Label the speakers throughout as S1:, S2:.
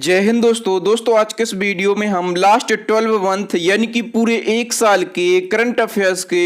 S1: जय हिंद दोस्तों आज के इस वीडियो में हम लास्ट 12 मंथ यानी कि पूरे एक साल के करंट अफेयर्स के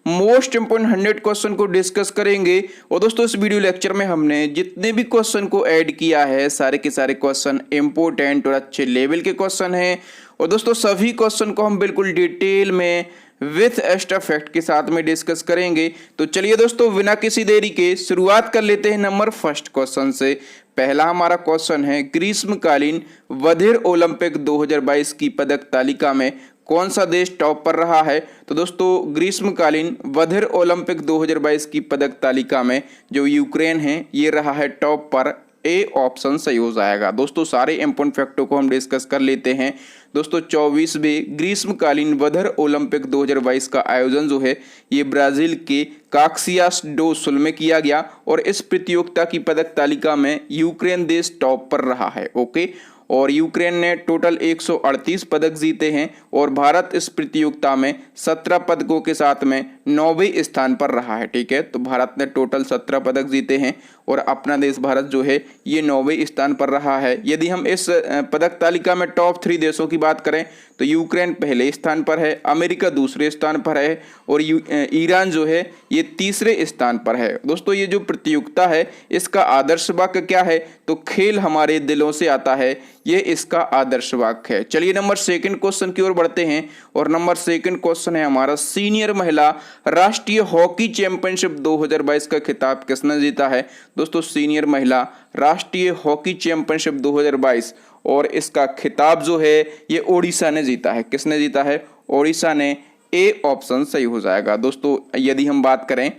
S1: मोस्ट इंपोर्टेंट 100 क्वेश्चन को डिस्कस करेंगे। और दोस्तों इस वीडियो लेक्चर में हमने जितने भी क्वेश्चन को ऐड किया है सारे के सारे क्वेश्चन इंपोर्टेंट और अच्छे लेवल के क्वेश्चन हैं। और दोस्तों सभी क्वेश्चन को हम बिल्कुल डिटेल में विथ एक्स्ट्रा फैक्ट के साथ में डिस्कस करेंगे। तो चलिए दोस्तों बिना किसी देरी के शुरुआत कर लेते हैं नंबर फर्स्ट क्वेश्चन से। पहला हमारा क्वेश्चन है, ग्रीष्मकालीन बधिर ओलंपिक 2022 की पदक तालिका में कौन सा देश टॉप पर रहा है। तो दोस्तों ग्रीष्मकालीन बधिर ओलंपिक 2022 की पदक तालिका में जो यूक्रेन है ये रहा है टॉप पर। ए ऑप्शन सही हो जाएगा। दोस्तों सारे इंपोर्टेंट फैक्टों को हम डिस्कस कर लेते हैं। दोस्तों 24वें ग्रीष्मकालीन बधिर ओलंपिक 2022 का आयोजन जो है ये ब्राजील के काक्सियास डो सुल में किया गया और इस प्रतियोगिता की पदक तालिका में यूक्रेन देश टॉप पर रहा है। ओके, और यूक्रेन ने टोटल 138 पदक जीते हैं और भारत इस प्रतियोगिता में 17 पदकों के साथ में 9वें स्थान पर रहा है। ठीक है, तो भारत ने टोटल 17 पदक जीते हैं और अपना देश भारत जो है ये 9वें स्थान पर रहा है। यदि हम इस पदक तालिका में टॉप 3 देशों की बात करें तो यूक्रेन पहले स्थान पर है, अमेरिका दूसरे स्थान पर है और ईरान जो है ये तीसरे स्थान पर है। दोस्तों ये जो प्रतियोगिता है इसका आदर्श वाक्य क्या है, तो खेल हमारे दिलों से आता है, ये इसका आदर्श वाक्य है। चलिए नंबर सेकंड क्वेश्चन की ओर बढ़ते हैं और नंबर सेकंड क्वेश्चन है हमारा, सीनियर महिला राष्ट्रीय हॉकी चैंपियनशिप 2022 का खिताब किसने जीता है। दोस्तों सीनियर महिला राष्ट्रीय हॉकी चैंपियनशिप 2022 और इसका खिताब जो है ये ओडिशा ने जीता है। किसने जीता है? ओडिशा ने। ए ऑप्शन सही हो जाएगा। दोस्तों यदि हम बात करें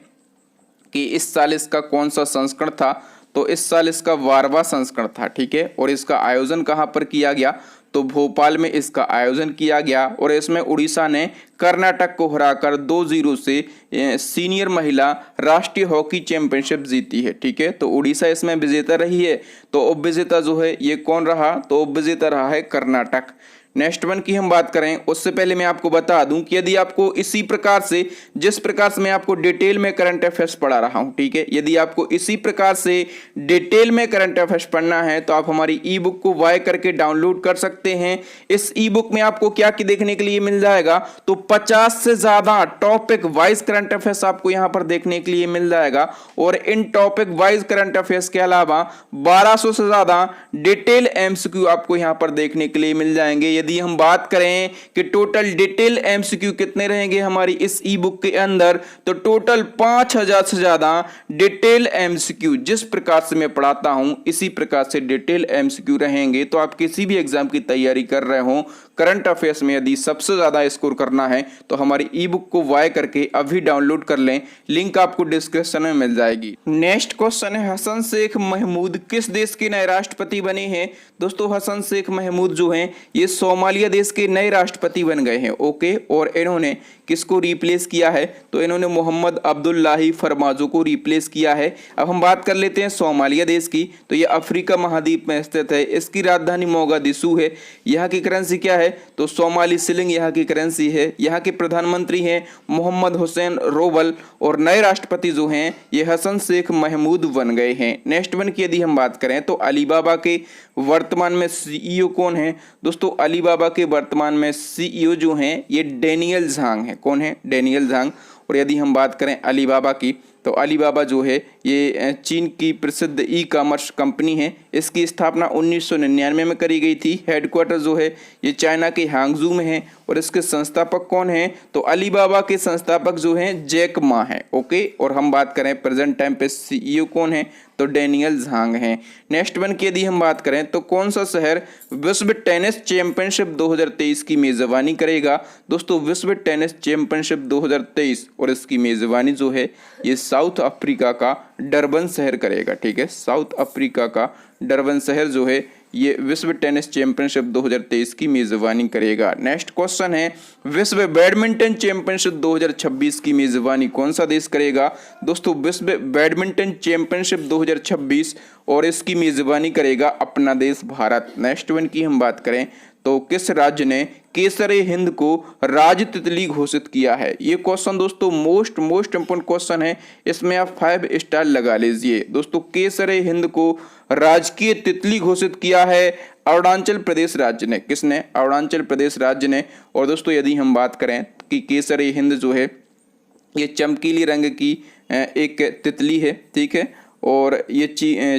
S1: कि इस साल इसका कौन सा संस्करण था तो इस साल इसका 12वां संस्करण था। ठीक है, और इसका आयोजन कहाँ पर किया गया, तो भोपाल में इसका आयोजन किया गया और इसमें उड़ीसा ने कर्नाटक को हराकर 2-0 से सीनियर महिला राष्ट्रीय हॉकी चैंपियनशिप जीती है। ठीक है, तो उड़ीसा इसमें विजेता रही है। तो उपविजेता जो है ये कौन रहा, तो उपविजेता रहा है कर्नाटक। नेक्स्ट वन की हम बात करें उससे पहले मैं आपको बता दूं कि यदि आपको इसी प्रकार से जिस प्रकार से मैं आपको डिटेल में करंट अफेयर्स पढ़ा रहा हूं, ठीक है, यदि आपको इसी प्रकार से डिटेल में करंट अफेयर्स पढ़ना है तो आप हमारी ई बुक को बाय करके डाउनलोड कर सकते हैं। इस ई बुक में आपको क्या देखने के लिए मिल जाएगा, तो 50 से ज्यादा टॉपिक वाइज करंट अफेयर्स आपको यहां पर देखने के लिए मिल जाएगा और इन टॉपिक वाइज करंट अफेयर्स के अलावा 1200 से ज्यादा डिटेल एमसीक्यू आपको यहां पर देखने के लिए मिल जाएंगे। यदि हम बात करें कि टोटल डिटेल एमसीक्यू कितने रहेंगे हमारी इस ई बुक के अंदर, तो टोटल 5000 से ज्यादा डिटेल एमसीक्यू जिस प्रकार से मैं पढ़ाता हूं इसी प्रकार से डिटेल एमसीक्यू रहेंगे। तो आप किसी भी एग्जाम की तैयारी कर रहे हो करंट अफेयर्स में यदि सबसे ज्यादा स्कोर करना है तो हमारी ई बुक को बाय करके अभी डाउनलोड कर लें, लिंक आपको डिस्क्रिप्शन में मिल जाएगी। नेक्स्ट क्वेश्चन है, हसन शेख महमूद किस देश के नए राष्ट्रपति बने हैं। दोस्तों हसन शेख महमूद जो हैं ये सोमालिया देश के नए राष्ट्रपति बन गए हैं। ओके, और इन्होंने किसको रिप्लेस किया है, तो इन्होंने मोहम्मद अब्दुल्लाही फरमाजो को रिप्लेस किया है। अब हम बात कर लेते हैं सोमालिया देश की, तो ये अफ्रीका महाद्वीप में स्थित है। इसकी राजधानी मोगादिशु है। यहाँ की करेंसी क्या है, तो सोमाली सिलिंग यहाँ की करेंसी है। यहाँ के प्रधानमंत्री हैं मोहम्मद हुसैन रोबल और नए राष्ट्रपति जो हैं ये हसन शेख महमूद बन गए हैं। नेक्स्ट वन की यदि हम बात करें तो अलीबाबा के वर्तमान में सीईओ कौन है। दोस्तों अलीबाबा के वर्तमान में सीईओ जो हैं ये डेनियल झांग है। कौन है? डेनियल झांग। और यदि हम बात करें अलीबाबा की तो अलीबाबा जो है ये चीन की प्रसिद्ध ई कॉमर्स कंपनी है। इसकी स्थापना 1999 में करी गई थी। हेडक्वार्टर जो है ये चाइना के हांगजू में है और इसके संस्थापक कौन हैं, तो अलीबाबा के संस्थापक जो हैं जैक मा हैं। ओके, और हम बात करें प्रेजेंट टाइम पे सीईओ कौन है, तो डेनियल झांग हैं। नेक्स्ट वन की यदि हम बात करें तो कौन सा शहर विश्व टेनिस चैंपियनशिप 2023 की मेजबानी करेगा। दोस्तों विश्व टेनिस चैंपियनशिप 2023 और इसकी मेजबानी जो है ये साउथ अफ्रीका का डरबन शहर करेगा। ठीक है, साउथ अफ्रीका का डरबन शहर जो है ये विश्व टेनिस चैंपियनशिप 2023 की मेजबानी करेगा। नेक्स्ट क्वेश्चन है, विश्व बैडमिंटन चैंपियनशिप 2026 की मेजबानी कौन सा देश करेगा। दोस्तों विश्व बैडमिंटन चैंपियनशिप 2026 और इसकी मेजबानी करेगा अपना देश भारत। नेक्स्ट वन की हम बात करें तो किस राज्य ने केसरे हिंद को राज तितली घोषित किया है? ये क्वेश्चन दोस्तों मोस्ट इंपोर्टेंट क्वेश्चन है, इसमें आप 5 स्टार लगा लीजिए। दोस्तों केसरे हिंद को राजकीय तितली घोषित किया है अरुणाचल प्रदेश राज्य ने। किसने? अरुणाचल प्रदेश राज्य ने। और दोस्तों यदि हम बात करें कि केसरे हिंद जो है ये चमकीली रंग की एक तितली है, ठीक है, और ये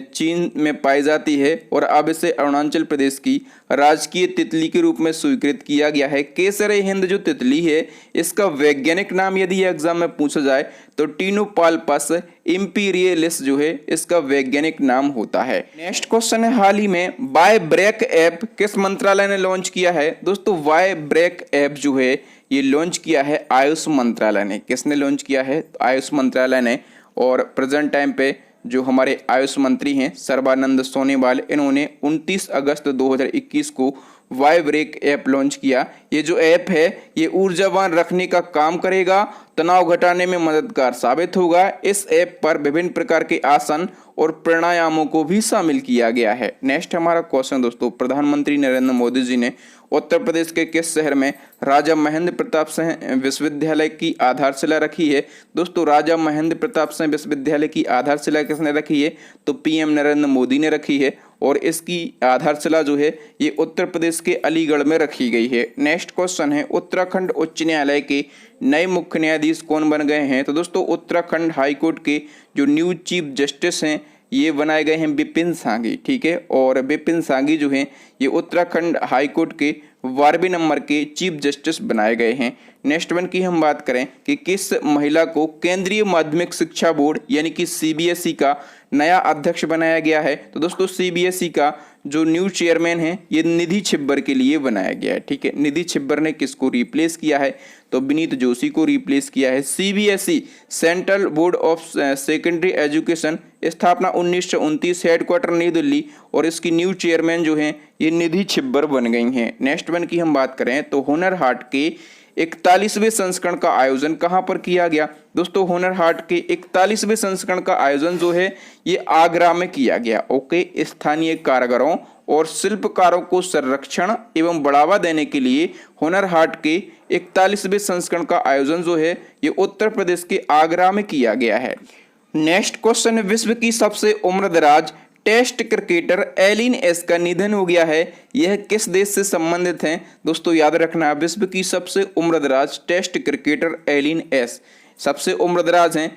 S1: चीन में पाई जाती है और अब इसे अरुणाचल प्रदेश की राजकीय तितली के रूप में स्वीकृत किया गया है। केसरे हिंद जो तितली है इसका वैज्ञानिक नाम यदि एग्जाम में पूछा जाए तो टीनोपाल्पस इंपीरियलिस जो है इसका वैज्ञानिक नाम होता है। नेक्स्ट क्वेश्चन है, हाल ही में वाई ब्रेक ऐप किस मंत्रालय ने लॉन्च किया है? दोस्तों वाई ब्रेक ऐप जो है ये लॉन्च किया है आयुष मंत्रालय ने। किसने लॉन्च किया है? तो आयुष मंत्रालय ने। और प्रेजेंट टाइम पे जो हमारे आयुष मंत्री हैं सर्बानंद सोनोवाल, इन्होंने 29 अगस्त 2021 को वाई ब्रेक ऐप लॉन्च किया। ये जो ऐप है ये ऊर्जावान रखने का काम करेगा, तनाव घटाने में मददगार साबित होगा। इस ऐप पर विभिन्न प्रकार के आसन और प्राणायामों को भी शामिल किया गया है। नेक्स्ट हमारा क्वेश्चन दोस्तों, प्रधानमंत्री नरेंद्र मोदी जी ने उत्तर प्रदेश के किस शहर में राजा महेंद्र प्रताप सिंह विश्वविद्यालय की आधारशिला रखी है? दोस्तों राजा महेंद्र प्रताप सिंह विश्वविद्यालय की आधारशिला किसने रखी है? तो पीएम नरेंद्र मोदी ने रखी है। और इसकी आधारशिला जो है ये उत्तर प्रदेश के अलीगढ़ में रखी गई है। नेक्स्ट क्वेश्चन है, उत्तराखंड उच्च न्यायालय के नए मुख्य न्यायाधीश कौन बन गए हैं? तो दोस्तों उत्तराखंड हाईकोर्ट के जो न्यू चीफ जस्टिस हैं ये बनाए गए हैं विपिन सांघी, ठीक है। और विपिन सांघी जो हैं ये उत्तराखंड हाईकोर्ट के 12वें नंबर के चीफ जस्टिस बनाए गए हैं। नेक्स्ट वन की हम बात करें कि किस महिला को केंद्रीय माध्यमिक शिक्षा बोर्ड यानी कि सीबीएसई का नया अध्यक्ष बनाया गया है? तो दोस्तों सीबीएसई का जो न्यू चेयरमैन है ये निधि छिब्बर के लिए बनाया गया है, ठीक है। निधि छिब्बर ने किसको रिप्लेस किया है? तो विनीत जोशी को रिप्लेस किया है। CBSE central board of secondary education, स्थापना 1929, हेडक्वार्टर नई दिल्ली, और इसकी न्यू चेयरमैन जो हैं ये निधि छिब्बर बन गई हैं। नेक्स्ट वन की हम बात करें तो हुनर हाट के 41वें संस्करण का आयोजन कहां पर किया गया? दोस्तों हुनर हाट के 41वें संस्करण का आयोजन जो है ये आगरा में किया गया। ओके, स्थानीय कारीगरों और शिल्पकारों को संरक्षण एवं बढ़ावा देने के लिए हुनर हाट के 41वें संस्करण का आयोजन जो है ये उत्तर प्रदेश के आगरा में किया गया है। नेक्स्ट क्वेश्चन है, विश्व की सबसे उम्रदराज टेस्ट क्रिकेटर एलिन एस का निधन हो गया है, यह किस देश से संबंधित है? दोस्तों याद रखना, विश्व की सबसे उम्रदराज टेस्ट क्रिकेटर एलिन एस सबसे उम्रदराज हैं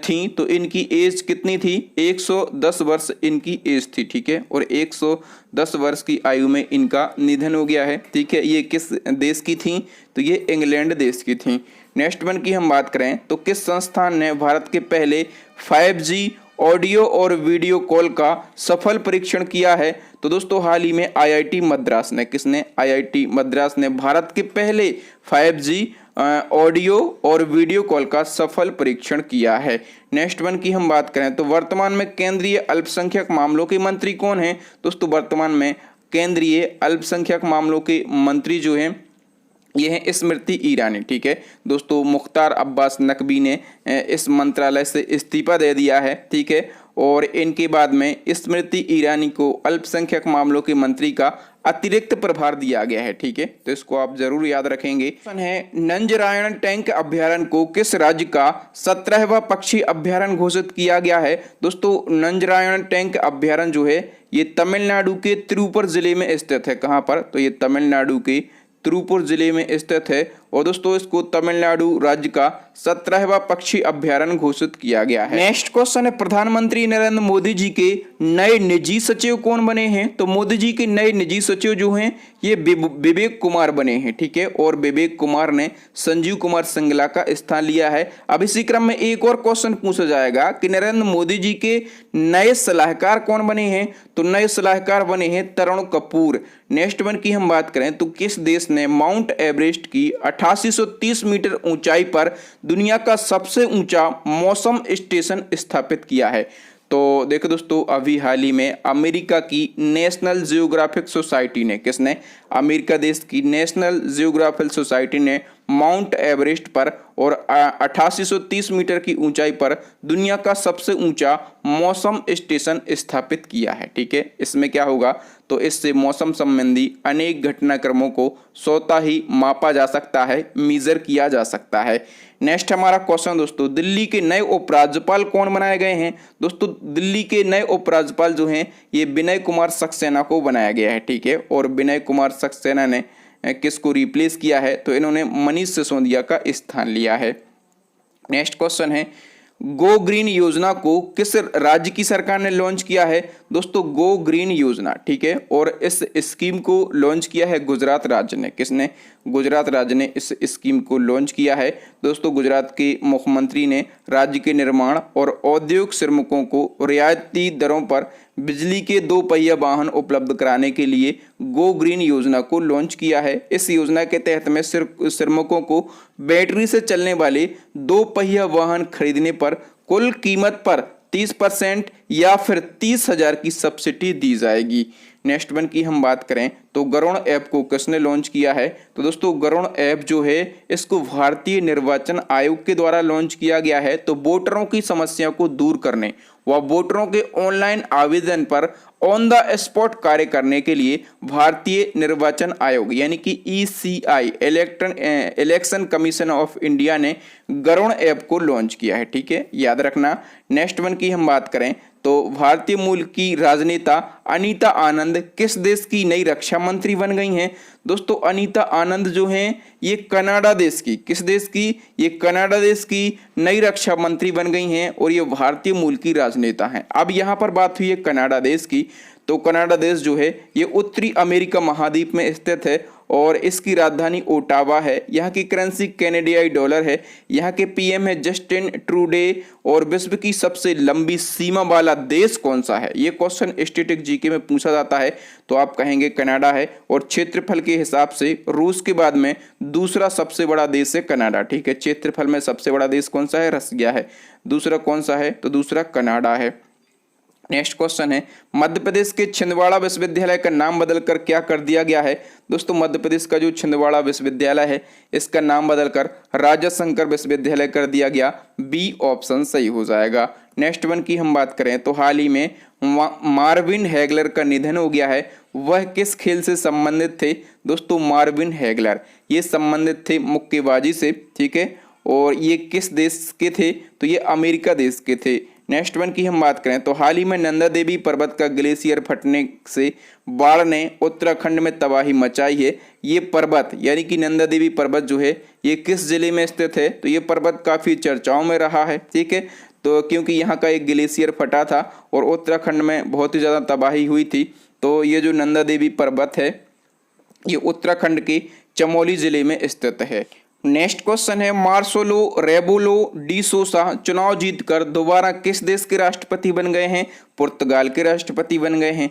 S1: थी, तो इनकी एज कितनी थी? 110 वर्ष इनकी एज थी, ठीक है। और 110 वर्ष की आयु में इनका निधन हो गया है, ठीक है। ये किस देश की थी? तो ये इंग्लैंड देश की थी। नेक्स्ट वन की हम बात करें तो किस संस्थान ने भारत के पहले 5G ऑडियो और वीडियो कॉल का सफल परीक्षण किया है? तो दोस्तों हाल ही में आईआईटी मद्रास ने, किसने? आईआईटी मद्रास ने भारत के पहले 5G ऑडियो और वीडियो कॉल का सफल परीक्षण किया है। नेक्स्ट वन की हम बात करें तो वर्तमान में केंद्रीय अल्पसंख्यक मामलों के मंत्री कौन हैं? दोस्तों वर्तमान में केंद्रीय अल्पसंख्यक मामलों के मंत्री जो हैं ये है स्मृति ईरानी, ठीक है। दोस्तों मुख्तार अब्बास नकवी ने इस मंत्रालय से इस्तीफा दे दिया है, ठीक है। और इनके बाद में स्मृति ईरानी को अल्पसंख्यक मामलों के मंत्री का अतिरिक्त प्रभार दिया गया है, ठीक है। तो इसको आप जरूर याद रखेंगे। है नंजरायण टैंक अभ्यारण्य को किस राज्य का 17वां पक्षी अभ्यारण्य घोषित किया गया है? दोस्तों नंजरायण टैंक अभ्यारण्य जो है ये तमिलनाडु के तिरुपुर जिले में स्थित है। कहाँ पर? तो ये तमिलनाडु के तिरुपुर जिले में स्थित है। और दोस्तों इसको तमिलनाडु राज्य का 17वां पक्षी अभ्यारण्य घोषित किया गया है। नेक्स्ट क्वेश्चन है, प्रधानमंत्री नरेंद्र मोदी जी के नए निजी सचिव कौन बने हैं? तो मोदी जी के नए निजी सचिव जो हैं ये विवेक कुमार बने हैं, ठीक है। और विवेक कुमार ने संजीव कुमार सिंगला का स्थान लिया है। अब इसी क्रम में एक और क्वेश्चन पूछा जाएगा कि नरेंद्र मोदी जी के नए सलाहकार कौन बने हैं? तो नए सलाहकार बने हैं तरुण कपूर। नेक्स्ट वन की हम बात करें तो किस देश ने माउंट एवरेस्ट की 8830 मीटर ऊंचाई पर दुनिया का सबसे ऊंचा मौसम स्टेशन स्थापित किया है? तो देखो दोस्तों अभी हाल ही में अमेरिका की नेशनल जियोग्राफिक सोसाइटी ने, किसने? अमेरिका देश की नेशनल जियोग्राफिक सोसाइटी ने माउंट एवरेस्ट पर और 8830 मीटर की ऊंचाई पर दुनिया का सबसे ऊंचा मौसम स्टेशन स्थापित किया है। ठीक है, इसमें क्या होगा, तो इससे मौसम संबंधी अनेक घटनाक्रमों को स्वतः ही मापा जा सकता है, मेजर किया जा सकता है। नेक्स्ट हमारा क्वेश्चन दोस्तों, दिल्ली के नए उपराज्यपाल कौन बनाए गए हैं। दोस्तों दिल्ली के नए उपराज्यपाल जो हैं ये विनय कुमार सक्सेना को बनाया गया है। ठीक है, और विनय कुमार सक्सेना ने किसको रिप्लेस किया है, तो इन्होंने मनीष सिसोदिया का स्थान लिया है। नेक्स्ट क्वेश्चन है, गो ग्रीन योजना को किस राज्य की सरकार ने लॉन्च किया है। दोस्तों गो ग्रीन योजना, ठीक है, और इस स्कीम को लॉन्च किया है गुजरात राज्य ने। किसने, गुजरात राज्य ने इस स्कीम को लॉन्च किया है। दोस्तों गुजरात के मुख्यमंत्री ने राज्य के निर्माण और औद्योगिक श्रमिकों को रियायती दरों पर बिजली के 2 पहिया वाहन उपलब्ध कराने के लिए गो ग्रीन योजना को लॉन्च किया है। इस योजना के तहत में श्रमिकों को बैटरी से चलने वाले 2 पहिया वाहन खरीदने पर कुल कीमत पर 30% या फिर 30,000 की सब्सिडी दी जाएगी। नेक्स्ट वन की हम बात करें तो गरुड़ ऐप को किसने लॉन्च किया है। तो दोस्तों गरुड़ ऐप जो है इसको भारतीय निर्वाचन आयोग के द्वारा लॉन्च किया गया है। तो वोटरों की समस्या को दूर करने व वोटरों के ऑनलाइन आवेदन पर ऑन द स्पॉट कार्य करने के लिए भारतीय निर्वाचन आयोग यानी कि ECI election commission of India ने गरुड़ ऐप को लॉन्च किया है। ठीक है, याद रखना। नेक्स्ट वन की हम बात करें तो भारतीय मूल की राजनेता अनीता आनंद किस देश की नई रक्षा मंत्री बन गई हैं। दोस्तों अनीता आनंद जो हैं ये कनाडा देश की, किस देश की, ये कनाडा देश की नई रक्षा मंत्री बन गई हैं और ये भारतीय मूल की राजनेता हैं। अब यहाँ पर बात हुई है कनाडा देश की, तो कनाडा देश जो है ये उत्तरी अमेरिका महाद्वीप में स्थित है और इसकी राजधानी ओटावा है। यहाँ की करेंसी कैनेडियाई डॉलर है। यहाँ के PM है जस्टिन ट्रूडे। और विश्व की सबसे लंबी सीमा वाला देश कौन सा है, ये क्वेश्चन स्टैटिक जीके में पूछा जाता है तो आप कहेंगे कनाडा है। और क्षेत्रफल के हिसाब से रूस के बाद में दूसरा सबसे बड़ा देश है कनाडा। ठीक है, क्षेत्रफल में सबसे बड़ा देश कौन सा है, रसिया है। दूसरा कौन सा है, तो दूसरा कनाडा है। नेक्स्ट क्वेश्चन है, मध्य प्रदेश के छिंदवाड़ा विश्वविद्यालय का नाम बदलकर क्या कर दिया गया है। दोस्तों मध्य प्रदेश का जो छिंदवाड़ा विश्वविद्यालय है इसका नाम बदलकर राजा शंकर विश्वविद्यालय कर दिया गया। बी ऑप्शन सही हो जाएगा। नेक्स्ट वन की हम बात करें तो हाल ही में मार्विन हैगलर का निधन हो गया है। वह किस खेल से संबंधित थे। दोस्तों मार्विन हैगलर ये संबंधित थे मुक्केबाजी से। ठीक है, और ये किस देश के थे, तो ये अमेरिका देश के थे। नेक्स्ट वन की हम बात करें तो हाल ही में नंदा देवी पर्वत का ग्लेशियर फटने से बाढ़ ने उत्तराखंड में तबाही मचाई है। ये पर्वत यानी कि नंदा देवी पर्वत जो है ये किस जिले में स्थित है, तो ये पर्वत काफ़ी चर्चाओं में रहा है। ठीक है, तो क्योंकि यहाँ का एक ग्लेशियर फटा था और उत्तराखंड में बहुत ही ज़्यादा तबाही हुई थी। तो ये जो नंदा देवी पर्वत है ये उत्तराखंड के चमोली जिले में स्थित है। नेक्स्ट क्वेश्चन है, मार्सेलो रेबेलो डी सोसा चुनाव जीतकर दोबारा किस देश के राष्ट्रपति बन गए हैं। पुर्तगाल के राष्ट्रपति बन गए हैं।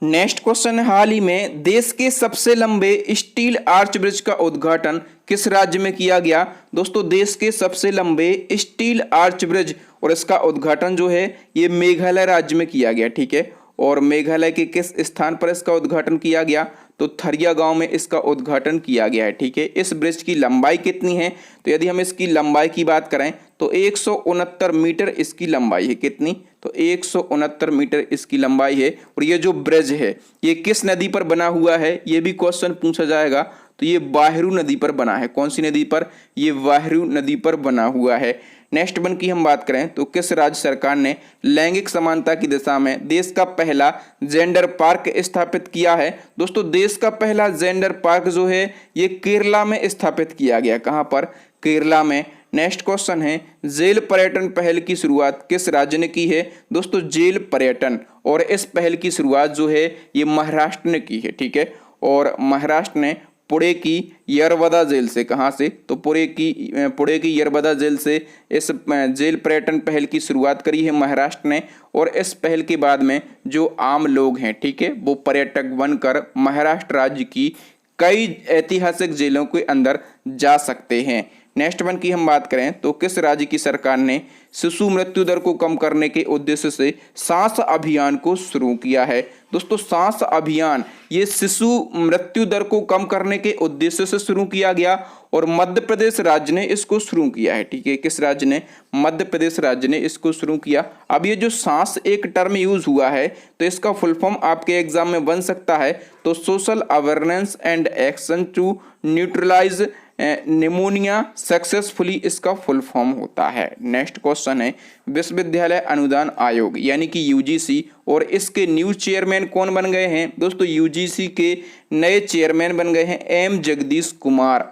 S1: नेक्स्ट क्वेश्चन है, हाल ही में देश के सबसे लंबे स्टील आर्च ब्रिज का उद्घाटन किस राज्य में किया गया। दोस्तों देश के सबसे लंबे स्टील आर्च ब्रिज और इसका उद्घाटन जो है ये मेघालय राज्य में किया गया। ठीक है, और मेघालय के किस स्थान पर इसका उद्घाटन किया गया, तो थरिया गांव में इसका उद्घाटन किया गया है। ठीक है, इस ब्रिज की लंबाई कितनी है, तो यदि हम इसकी लंबाई की बात करें तो 169 मीटर इसकी लंबाई है। कितनी, तो 169 मीटर इसकी लंबाई है। और ये जो ब्रिज है ये किस नदी पर बना हुआ है, ये भी क्वेश्चन पूछा जाएगा। तो ये वाहेरू नदी पर बना है। कौन सी नदी पर, ये वाहेरू नदी पर बना हुआ है। नेक्स्ट वन की हम बात करें तो किस राज्य सरकार ने लैंगिक समानता की दिशा में देश का पहला जेंडर पार्क स्थापित किया है। दोस्तों देश का पहला जेंडर पार्क जो है ये केरला में स्थापित किया गया। कहां पर, केरला में। नेक्स्ट क्वेश्चन है, जेल पर्यटन पहल की शुरुआत किस राज्य ने की है। दोस्तों जेल पर्यटन और इस पहल की शुरुआत जो है ये महाराष्ट्र ने की है। ठीक है, और महाराष्ट्र ने पुणे की यरवदा जेल से, कहाँ से, तो पुणे की यरवदा जेल से इस जेल पर्यटन पहल की शुरुआत करी है महाराष्ट्र ने। और इस पहल के बाद में जो आम लोग हैं, ठीक है, वो पर्यटक बनकर महाराष्ट्र राज्य की कई ऐतिहासिक जेलों के अंदर जा सकते हैं। नेक्स्ट वन की हम बात करें तो किस राज्य की सरकार ने शिशु मृत्यु दर को कम करने के उद्देश्य से सांस अभियान को शुरू किया है। दोस्तों सांस अभियान ये शिशु मृत्यु दर को कम करने के उद्देश्य से शुरू किया गया और मध्य प्रदेश राज्य ने इसको शुरू किया है। ठीक है, किस राज्य ने? मध्य प्रदेश राज्य ने इसको शुरू किया। अब ये जो सांस एक टर्म यूज हुआ है तो इसका फुल फॉर्म आपके एग्जाम में बन सकता है, तो social awareness and action to neutralise pneumonia successfully इसका फुल फॉर्म होता है। नेक्स्ट क्वेश्चन है विश्वविद्यालय अनुदान आयोग यानी कि यूजीसी और इसके न्यू चेयरमैन कौन बन गए हैं? दोस्तों यूजीसी के नए चेयरमैन बन गए हैं M Jagdish Kumar.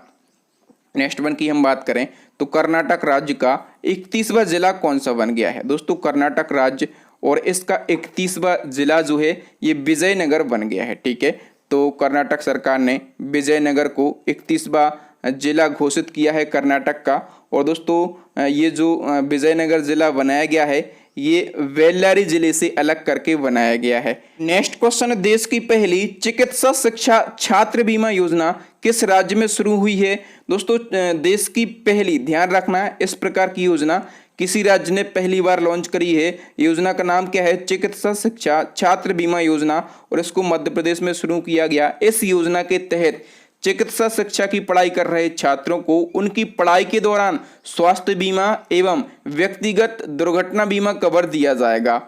S1: Next one की हम बात करें तो कर्नाटक राज्य का 31वां जिला कौन सा बन गया है? दोस्तों कर्नाटक राज्य और इसका 31वां जिला जो है ये विजयनगर बन गया है। ठीक है, तो कर्नाटक सरकार ने विजयनगर को 31वां जिला घोषित किया है कर्नाटक का। और दोस्तों ये जो विजयनगर जिला बनाया गया है ये बेल्लारी जिले से अलग करके बनाया गया है। नेक्स्ट क्वेश्चन, देश की पहली चिकित्सा शिक्षा छात्र बीमा योजना किस राज्य में शुरू हुई है? दोस्तों देश की पहली, ध्यान रखना है, इस प्रकार की योजना किसी राज्य ने पहली बार लॉन्च करी है। योजना का नाम क्या है? चिकित्सा शिक्षा छात्र बीमा योजना, और इसको मध्य प्रदेश में शुरू किया गया। इस योजना के तहत चिकित्सा शिक्षा की पढ़ाई कर रहे छात्रों को उनकी पढ़ाई के दौरान स्वास्थ्य बीमा एवं व्यक्तिगत दुर्घटना बीमा कवर दिया जाएगा।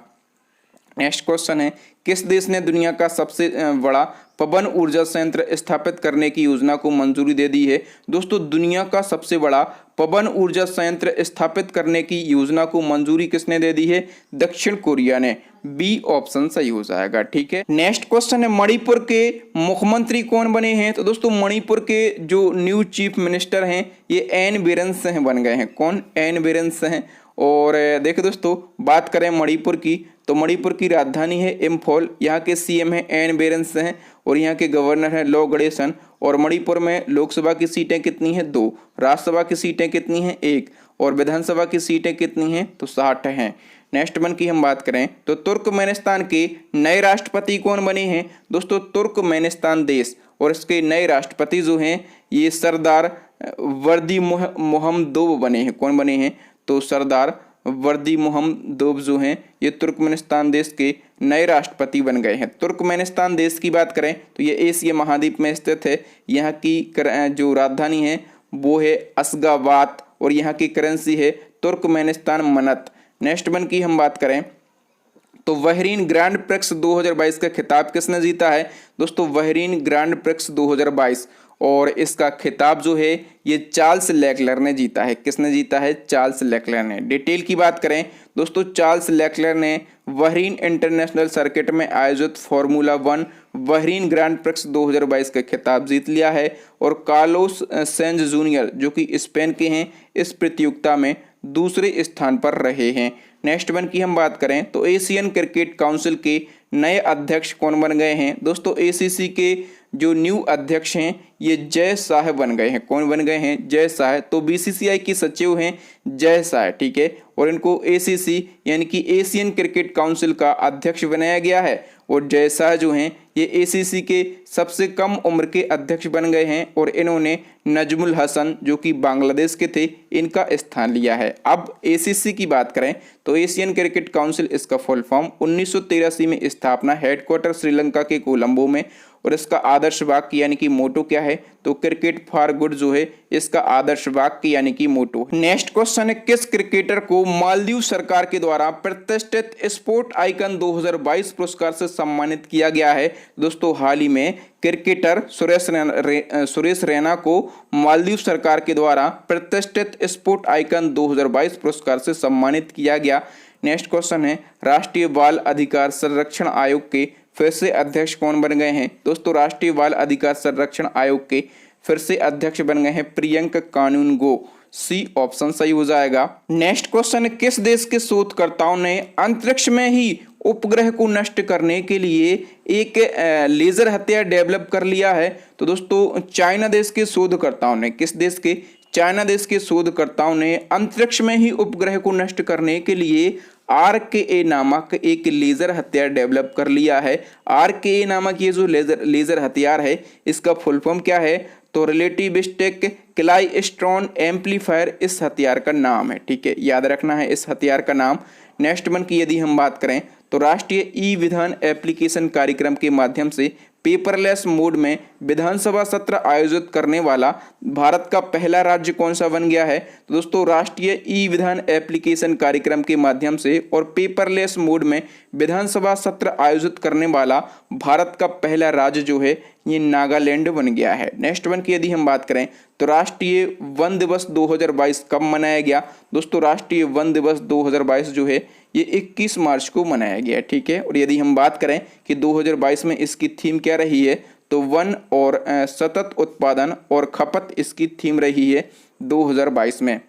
S1: नेक्स्ट क्वेश्चन है किस देश ने दुनिया का सबसे बड़ा पवन ऊर्जा संयंत्र स्थापित करने की योजना को मंजूरी दे दी है? दोस्तों दुनिया का सबसे बड़ा पवन ऊर्जा संयंत्र स्थापित करने की योजना को मंजूरी किसने दे दी है? दक्षिण कोरिया ने। बी ऑप्शन सही हो जाएगा। ठीक है, नेक्स्ट क्वेश्चन है मणिपुर के मुख्यमंत्री कौन बने हैं? तो दोस्तों मणिपुर के जो न्यू चीफ मिनिस्टर हैं ये एन बीरेन सिंह बन गए हैं। कौन? एन बीरेन सिंह। और देखिए दोस्तों बात करें मणिपुर की तो मणिपुर की राजधानी है इम्फॉल, यहाँ के सीएम है एन बीरेन सिंह और यहाँ के गवर्नर है लो गणेशन। और मणिपुर में लोकसभा की सीटें कितनी हैं? 2, राज्यसभा की सीटें कितनी हैं? 1, और विधानसभा की सीटें कितनी हैं? तो 60 हैं। नेक्स्ट वन की हम बात करें तो तुर्कमेनिस्तान के नए राष्ट्रपति कौन बने हैं? दोस्तों तुर्कमेनिस्तान देश और इसके नए राष्ट्रपति जो हैं ये सरदार वर्दी मोहम्मदोव बने हैं। कौन बने हैं? तो सरदार वर्दी मोहम्मदोव जो हैं ये तुर्कमेनिस्तान देश के नए राष्ट्रपति बन गए हैं। तुर्कमेनिस्तान देश की बात करें तो ये एशिया महाद्वीप में स्थित है। यहाँ की जो राजधानी है वो है अशगाबाद और यहाँ की करेंसी है तुर्कमेनिस्तान मनत। नेक्स्ट वन की हम बात करें तो बहरीन ग्रैंड प्रिक्स 2022 का खिताब किसने जीता है? दोस्तों बहरीन ग्रैंड प्रिक्स 2022 और इसका खिताब जो है ये चार्ल्स लेक्लर ने जीता है। किसने जीता है? चार्ल्स लेक्लर ने। डिटेल की बात करें दोस्तों चार्ल्स लेक्लर ने बहरीन इंटरनेशनल सर्किट में आयोजित फार्मूला 1 बहरीन ग्रैंड प्रिक्स 2022 का खिताब जीत लिया है। और कार्लोस सेंज जूनियर जो कि स्पेन के हैं इस प्रतियोगिता में दूसरे स्थान पर रहे हैं। नेक्स्ट वन की हम बात करें तो एशियन क्रिकेट काउंसिल के नए अध्यक्ष कौन बन गए हैं? दोस्तों एसीसी के जो न्यू अध्यक्ष हैं ये जय शाह बन गए हैं। कौन बन गए हैं? जय शाह। तो बीसीसीआई की सचिव हैं जय शाह। ठीक है, और इनको एसीसी यानी कि एशियन क्रिकेट काउंसिल का अध्यक्ष बनाया गया है। और जय शाह जो हैं ये एसीसी के सबसे कम उम्र के अध्यक्ष बन गए हैं और इन्होंने नजमुल हसन जो कि बांग्लादेश के थे इनका स्थान लिया है। अब एसीसी की बात करें तो एशियन क्रिकेट काउंसिल इसका फुल फॉर्म 1983 में स्थापना, हेडक्वार्टर श्रीलंका के कोलंबो में। और इसका आदर्श वाक्य यानी कि मोटो क्या है? तो क्रिकेट फॉर गुड जो है इसका आदर्श वाक्य यानी कि मोटो। नेक्स्ट क्वेश्चन है किस क्रिकेटर को मालदीव सरकार के द्वारा प्रतिष्ठित स्पोर्ट आइकन 2022 पुरस्कार से सम्मानित किया गया है? दोस्तों हाल ही में क्रिकेटर सुरेश रैना को मालदीव सरकार के द्वारा प्रतिष्ठित स्पोर्ट आइकन 2022 पुरस्कार से सम्मानित किया गया। नेक्स्ट क्वेश्चन है राष्ट्रीय बाल अधिकार संरक्षण आयोग के फिर से अध्यक्ष कौन बन गए हैं? दोस्तों राष्ट्रीय बाल अधिकार संरक्षण आयोग के फिर से अध्यक्ष बन गए हैं प्रियंक कानूनगो। सी ऑप्शन सही हो जाएगा। नेक्स्ट क्वेश्चन है किस देश के शोधकर्ताओं ने अंतरिक्ष में ही उपग्रह को नष्ट करने के लिए एक लेजर हथियार डेवलप कर लिया है? तो दोस्तों चाइना देश के शोधकर्ताओं ने, किस देश के? चाइना देश के शोधकर्ताओं ने अंतरिक्ष में ही उपग्रह को नष्ट करने के लिए RKA नामक एक लेजर हथियार डेवलप कर लिया है। RKA नामक ये जो लेजर हथियार है इसका फुल फॉर्म क्या है? तो रिलेटिविस्टिक क्लाइस्ट्रॉन एम्पलीफायर इस हथियार का नाम है। ठीक है, याद रखना है इस हथियार का नाम। नेक्स्ट वन की यदि हम बात करें तो राष्ट्रीय ई विधान एप्लीकेशन कार्यक्रम के माध्यम से पेपरलेस मोड में विधानसभा सत्र आयोजित करने वाला भारत का पहला राज्य कौन सा बन गया है? तो दोस्तों राष्ट्रीय ई विधान एप्लीकेशन कार्यक्रम के माध्यम से और पेपरलेस मोड में विधानसभा सत्र आयोजित करने वाला भारत का पहला राज्य जो है ये नागालैंड बन गया है। नेक्स्ट वन की यदि हम बात करें तो राष्ट्रीय वन दिवस 2022 कब मनाया गया? दोस्तों राष्ट्रीय वन दिवस 2022 जो है ये 21 मार्च को मनाया गया। ठीक है, और यदि हम बात करें कि 2022 में इसकी थीम क्या रही है तो वन और सतत उत्पादन और खपत इसकी थीम रही है 2022 में।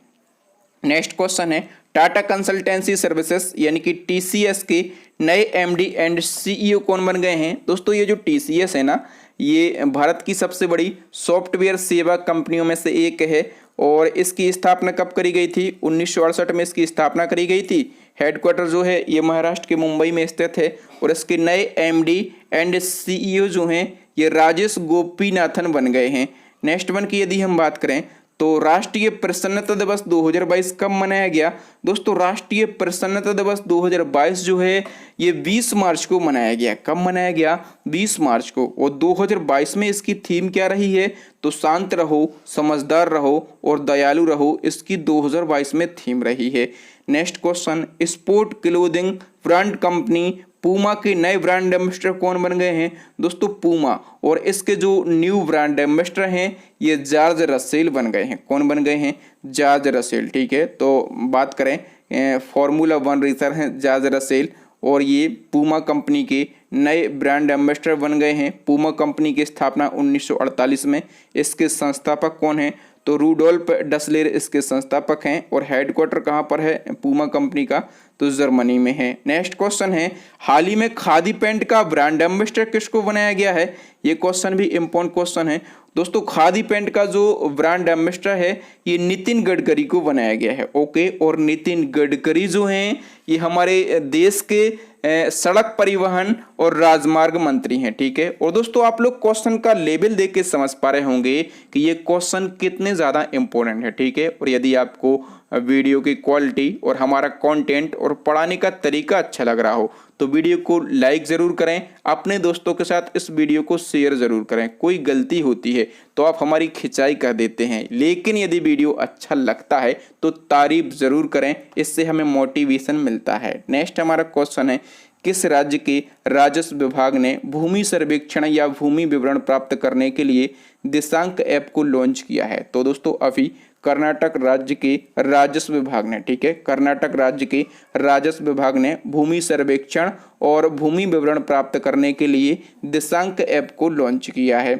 S1: नेक्स्ट क्वेश्चन है टाटा कंसल्टेंसी सर्विसेज यानी कि TCS के नए MD एंड CEO कौन बन गए हैं? दोस्तों ये जो TCS है ना ये भारत की सबसे बड़ी सॉफ्टवेयर सेवा कंपनियों में से एक है और इसकी स्थापना कब करी गई थी? 1968 में इसकी स्थापना करी गई थी। हेडक्वार्टर जो है ये महाराष्ट्र के मुंबई में स्थित है और इसके नए MD एंड CEO जो हैं ये राजेश गोपीनाथन बन गए हैं। नेक्स्ट वन की यदि हम बात करें तो राष्ट्रीय प्रसन्नता दिवस 2022 कब मनाया गया? दोस्तों राष्ट्रीय प्रसन्नता दिवस 2022 जो है ये 20 मार्च को मनाया गया। कब मनाया गया? 20 मार्च को। और 2022 में इसकी थीम क्या रही है? तो शांत रहो, समझदार रहो और दयालु रहो, इसकी 2022 में थीम रही है। Next question sport clothing brand company Puma के नए ब्रांड एम्बेसडर कौन बन गए हैं? दोस्तों पूमा और इसके जो न्यू ब्रांड एम्बेसडर हैं ये जॉर्ज रसेल बन गए हैं। कौन बन गए हैं? George Russell. ठीक है, तो बात करें फॉर्मूला 1 रेसर हैं जॉर्ज रसेल और ये पूमा कंपनी के नए ब्रांड एम्बेसडर बन गए हैं। पूमा कंपनी की स्थापना 1948 में। इसके संस्थापक कौन हैं? तो रूडोल्फ डसलेर इसके संस्थापक हैं और हेडक्वार्टर कहाँ पर है पूमा कंपनी का? तो जर्मनी में है। नेक्स्ट क्वेश्चन है हाल ही में खादी पैंट का ब्रांड एम्बेसडर किसको बनाया गया है? ये क्वेश्चन भी इम्पोर्टेंट क्वेश्चन है। दोस्तों खादी पैंट का जो ब्रांड एम्बेसडर है ये नितिन गडकरी को बनाया गया है। ओके, और नितिन गडकरी जो हैं ये हमारे देश के सड़क परिवहन और राजमार्ग मंत्री हैं। ठीक है, और दोस्तों आप लोग क्वेश्चन का लेवल देख के समझ पा रहे होंगे कि ये क्वेश्चन कितने ज़्यादा इंपॉर्टेंट है। ठीक है, और यदि आपको वीडियो की क्वालिटी और हमारा कंटेंट और पढ़ाने का तरीका अच्छा लग रहा हो तो वीडियो को लाइक ज़रूर करें, अपने दोस्तों के साथ इस वीडियो को शेयर ज़रूर करें। कोई गलती होती है तो आप हमारी खिंचाई कर देते हैं, लेकिन यदि वीडियो अच्छा लगता है तो तारीफ ज़रूर करें, इससे हमें मोटिवेशन मिलता है। नेक्स्ट हमारा क्वेश्चन है किस राज्य के राजस्व विभाग ने भूमि सर्वेक्षण या भूमि विवरण प्राप्त करने के लिए दिशांक ऐप को लॉन्च किया है? तो दोस्तों अभी कर्नाटक राज्य के राजस्व विभाग ने, ठीक है, कर्नाटक राज्य के राजस्व विभाग ने भूमि सर्वेक्षण और भूमि विवरण प्राप्त करने के लिए दिशांक ऐप को लॉन्च किया है।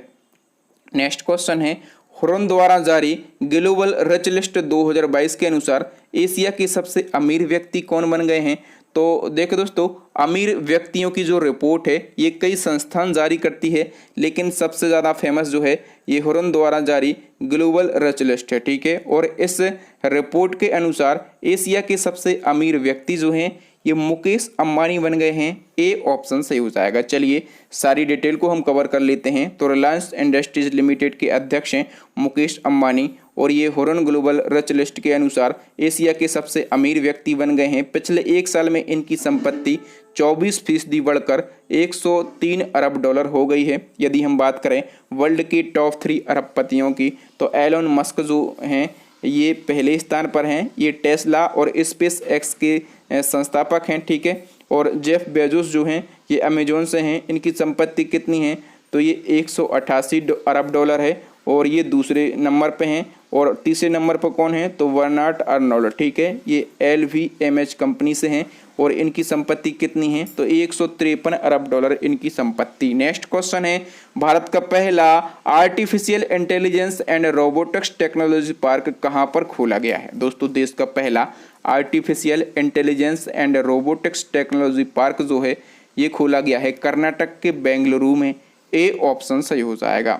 S1: नेक्स्ट क्वेश्चन है हुरन द्वारा जारी ग्लोबल रिच लिस्ट 2022 के अनुसार एशिया के सबसे अमीर व्यक्ति कौन बन गए हैं? तो देखो दोस्तों अमीर व्यक्तियों की जो रिपोर्ट है ये कई संस्थान जारी करती है, लेकिन सबसे ज़्यादा फेमस जो है ये हुरन द्वारा जारी ग्लोबल रिच लिस्ट है। ठीक है, और इस रिपोर्ट के अनुसार एशिया के सबसे अमीर व्यक्ति जो हैं ये मुकेश अंबानी बन गए हैं। ए ऑप्शन सही हो जाएगा। चलिए सारी डिटेल को हम कवर कर लेते हैं। तो रिलायंस इंडस्ट्रीज लिमिटेड के अध्यक्ष हैं मुकेश अंबानी और ये हुरन ग्लोबल रिच लिस्ट के अनुसार एशिया के सबसे अमीर व्यक्ति बन गए हैं। पिछले एक साल में इनकी संपत्ति 24% बढ़कर 103 अरब डॉलर हो गई है। यदि हम बात करें वर्ल्ड के टॉप 3 अरबपतियों की तो एलोन मस्क जो हैं ये पहले स्थान पर हैं। ये टेस्ला और स्पेस एक्स के संस्थापक हैं। ठीक है, और जेफ बेजोस जो हैं ये अमेजोन से हैं। इनकी संपत्ति कितनी है? तो ये 188 अरब डॉलर है और ये दूसरे नंबर पे हैं। और तीसरे नंबर पर कौन है? तो बर्नार्ड अर्नोल्ड। ठीक है, ये LVMH कंपनी से हैं और इनकी संपत्ति कितनी है? तो 153 अरब डॉलर इनकी संपत्ति। नेक्स्ट क्वेश्चन है भारत का पहला artificial intelligence and robotics technology park कहाँ पर खोला गया है? दोस्तों देश का पहला artificial intelligence and robotics technology park जो है ये खोला गया है कर्नाटक के बेंगलुरु में। ए ऑप्शन सही हो जाएगा।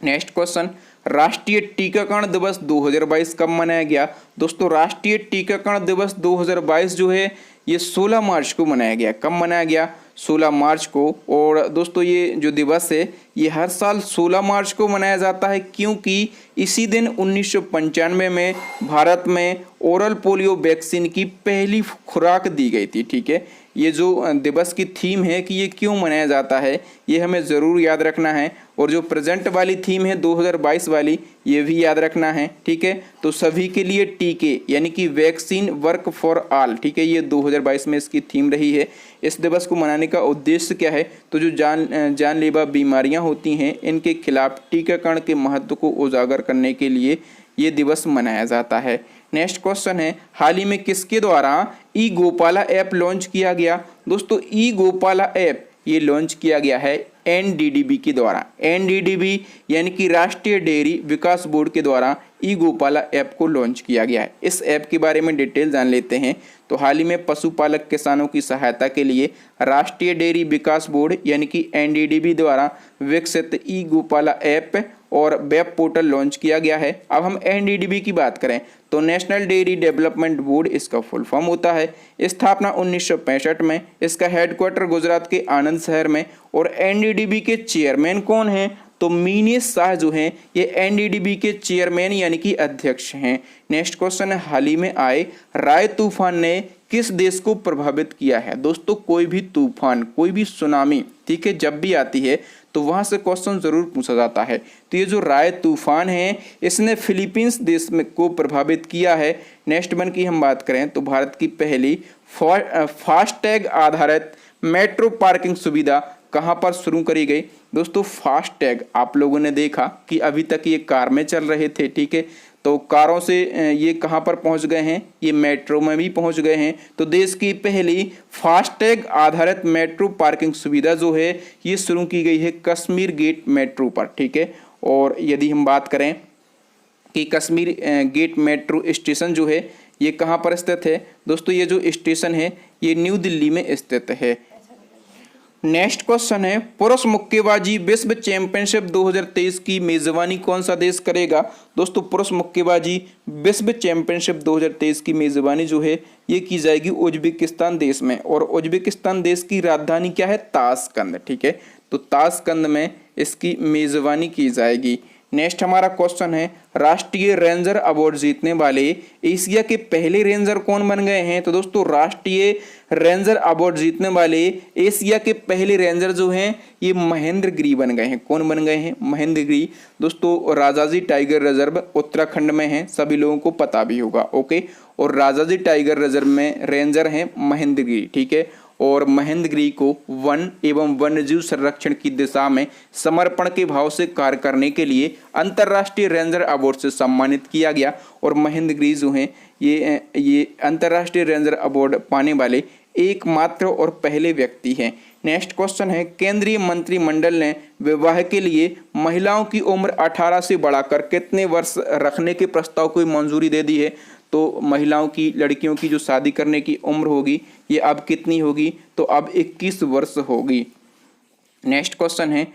S1: नेक्स्ट क्वेश्चन राष्ट्रीय टीकाकरण दिवस 2022 कब मनाया गया? दोस्तों राष्ट्रीय टीकाकरण दिवस 2022 जो है ये 16 मार्च को मनाया गया। कब मनाया गया? 16 मार्च को। और दोस्तों ये जो दिवस है ये हर साल 16 मार्च को मनाया जाता है, क्योंकि इसी दिन 1995 में भारत में ओरल पोलियो वैक्सीन की पहली खुराक दी गई थी। ठीक है, ये जो दिवस की थीम है कि ये क्यों मनाया जाता है ये हमें ज़रूर याद रखना है। और जो प्रेजेंट वाली थीम है 2022 वाली, ये भी याद रखना है। ठीक है, तो सभी के लिए टीके यानी कि वैक्सीन वर्क फॉर ऑल। ठीक है, ये 2022 में इसकी थीम रही है। इस दिवस को मनाने का उद्देश्य क्या है? तो जो जानलेवा बीमारियां होती हैं इनके खिलाफ टीकाकरण के महत्व को उजागर करने के लिए ये दिवस मनाया जाता है। नेक्स्ट क्वेश्चन है, हाल ही में किसके द्वारा ई गोपाला ऐप लॉन्च किया गया? दोस्तों ई गोपाला ऐप ये लॉन्च किया गया है एनडीडीबी के द्वारा। एनडीडीबी यानी कि राष्ट्रीय डेयरी विकास बोर्ड के द्वारा ई गोपाला ऐप को लॉन्च किया गया है। इस ऐप के बारे में डिटेल जान लेते हैं। तो हाल ही में पशुपालक किसानों की सहायता के लिए राष्ट्रीय डेयरी विकास बोर्ड यानी कि एनडीडीबी द्वारा विकसित ई गोपाला ऐप और वेब पोर्टल लॉन्च किया गया है। अब हम एनडीडीबी की बात करें तो नेशनल डेयरी डेवलपमेंट बोर्ड इसका फुल फॉर्म होता है। स्थापना 1965 में। इसका हेडक्वार्टर गुजरात के आनंद शहर में। और एनडीडीबी के चेयरमैन कौन हैं? तो मीनेश शाह जो हैं ये एनडीडीबी के चेयरमैन यानी कि अध्यक्ष हैं। नेक्स्ट क्वेश्चन है, हाल ही में आए राय तूफान ने किस देश को प्रभावित किया है? दोस्तों कोई भी तूफान, कोई भी सुनामी, ठीक है, जब भी आती है तो वहां से क्वेश्चन जरूर पूछा जाता है। तो ये जो राय तूफान है इसने फिलीपींस देश में को प्रभावित किया है। नेक्स्ट वन की हम बात करें तो भारत की पहली फास्टैग आधारित मेट्रो पार्किंग सुविधा कहां पर शुरू करी गई? दोस्तों फास्टैग आप लोगों ने देखा कि अभी तक ये कार में चल रहे थे। ठीक है, तो कारों से ये कहां पर पहुंच गए हैं? ये मेट्रो में भी पहुंच गए हैं। तो देश की पहली फास्टैग आधारित मेट्रो पार्किंग सुविधा जो है ये शुरू की गई है कश्मीर गेट मेट्रो पर। ठीक है, और यदि हम बात करें कि कश्मीर गेट मेट्रो स्टेशन जो है ये कहां पर स्थित है? दोस्तों ये जो स्टेशन है ये न्यू दिल्ली में स्थित है। नेक्स्ट क्वेश्चन है, पुरुष मुक्केबाजी विश्व चैंपियनशिप 2023 की मेजबानी कौन सा देश करेगा? दोस्तों पुरुष मुक्केबाजी विश्व चैंपियनशिप 2023 की मेजबानी जो है ये की जाएगी उज्बेकिस्तान देश में। और उज्बेकिस्तान देश की राजधानी क्या है? ताशकंद। ठीक है, तो ताशकंद में इसकी मेजबानी की जाएगी। नेक्स्ट हमारा क्वेश्चन है, राष्ट्रीय रेंजर अवार्ड जीतने वाले एशिया के पहले रेंजर कौन बन गए हैं? तो दोस्तों राष्ट्रीय रेंजर अवार्ड जीतने वाले एशिया के पहले रेंजर जो हैं ये महेंद्र गिरी बन गए हैं। कौन बन गए हैं? महेंद्र गिरी। दोस्तों राजाजी टाइगर रिजर्व उत्तराखंड में है, सभी लोगों को पता भी होगा। ओके, और राजाजी टाइगर रिजर्व में रेंजर हैं महेंद्र गिरी। ठीक है, और महेंद्र गिरी को वन एवं वन्यजीव संरक्षण की दिशा में समर्पण के भाव से कार्य करने के लिए अंतर्राष्ट्रीय रेंजर अवार्ड से सम्मानित किया गया। और महेंद्र गिरी जो हैं ये अंतर्राष्ट्रीय रेंजर अवार्ड पाने वाले एकमात्र और पहले व्यक्ति हैं। नेक्स्ट क्वेश्चन है, केंद्रीय मंत्रिमंडल ने विवाह के लिए महिलाओं की उम्र 18 से बढ़ाकर कितने वर्ष रखने के प्रस्ताव को मंजूरी दे दी है? तो महिलाओं की, लड़कियों की जो शादी करने की उम्र होगी ये अब कितनी होगी? तो अब 21 वर्ष होगी। नेक्स्ट क्वेश्चन है,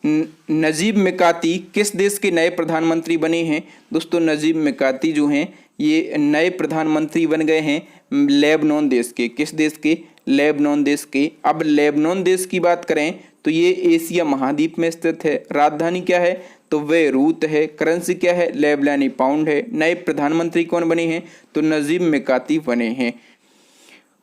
S1: नजीब मिकाती किस देश के नए प्रधानमंत्री बने हैं? दोस्तों नजीब मिकाती जो हैं ये नए प्रधानमंत्री बन गए हैं लेबनान देश के। किस देश के? लेबनान देश के। अब लेबनान देश की बात करें तो ये एशिया महाद्वीप में स्थित है। राजधानी क्या है? तो बेरूत है। करेंसी क्या है? लेबनानी पाउंड है। नए प्रधानमंत्री कौन बने हैं? तो नजीब मिकाती बने हैं।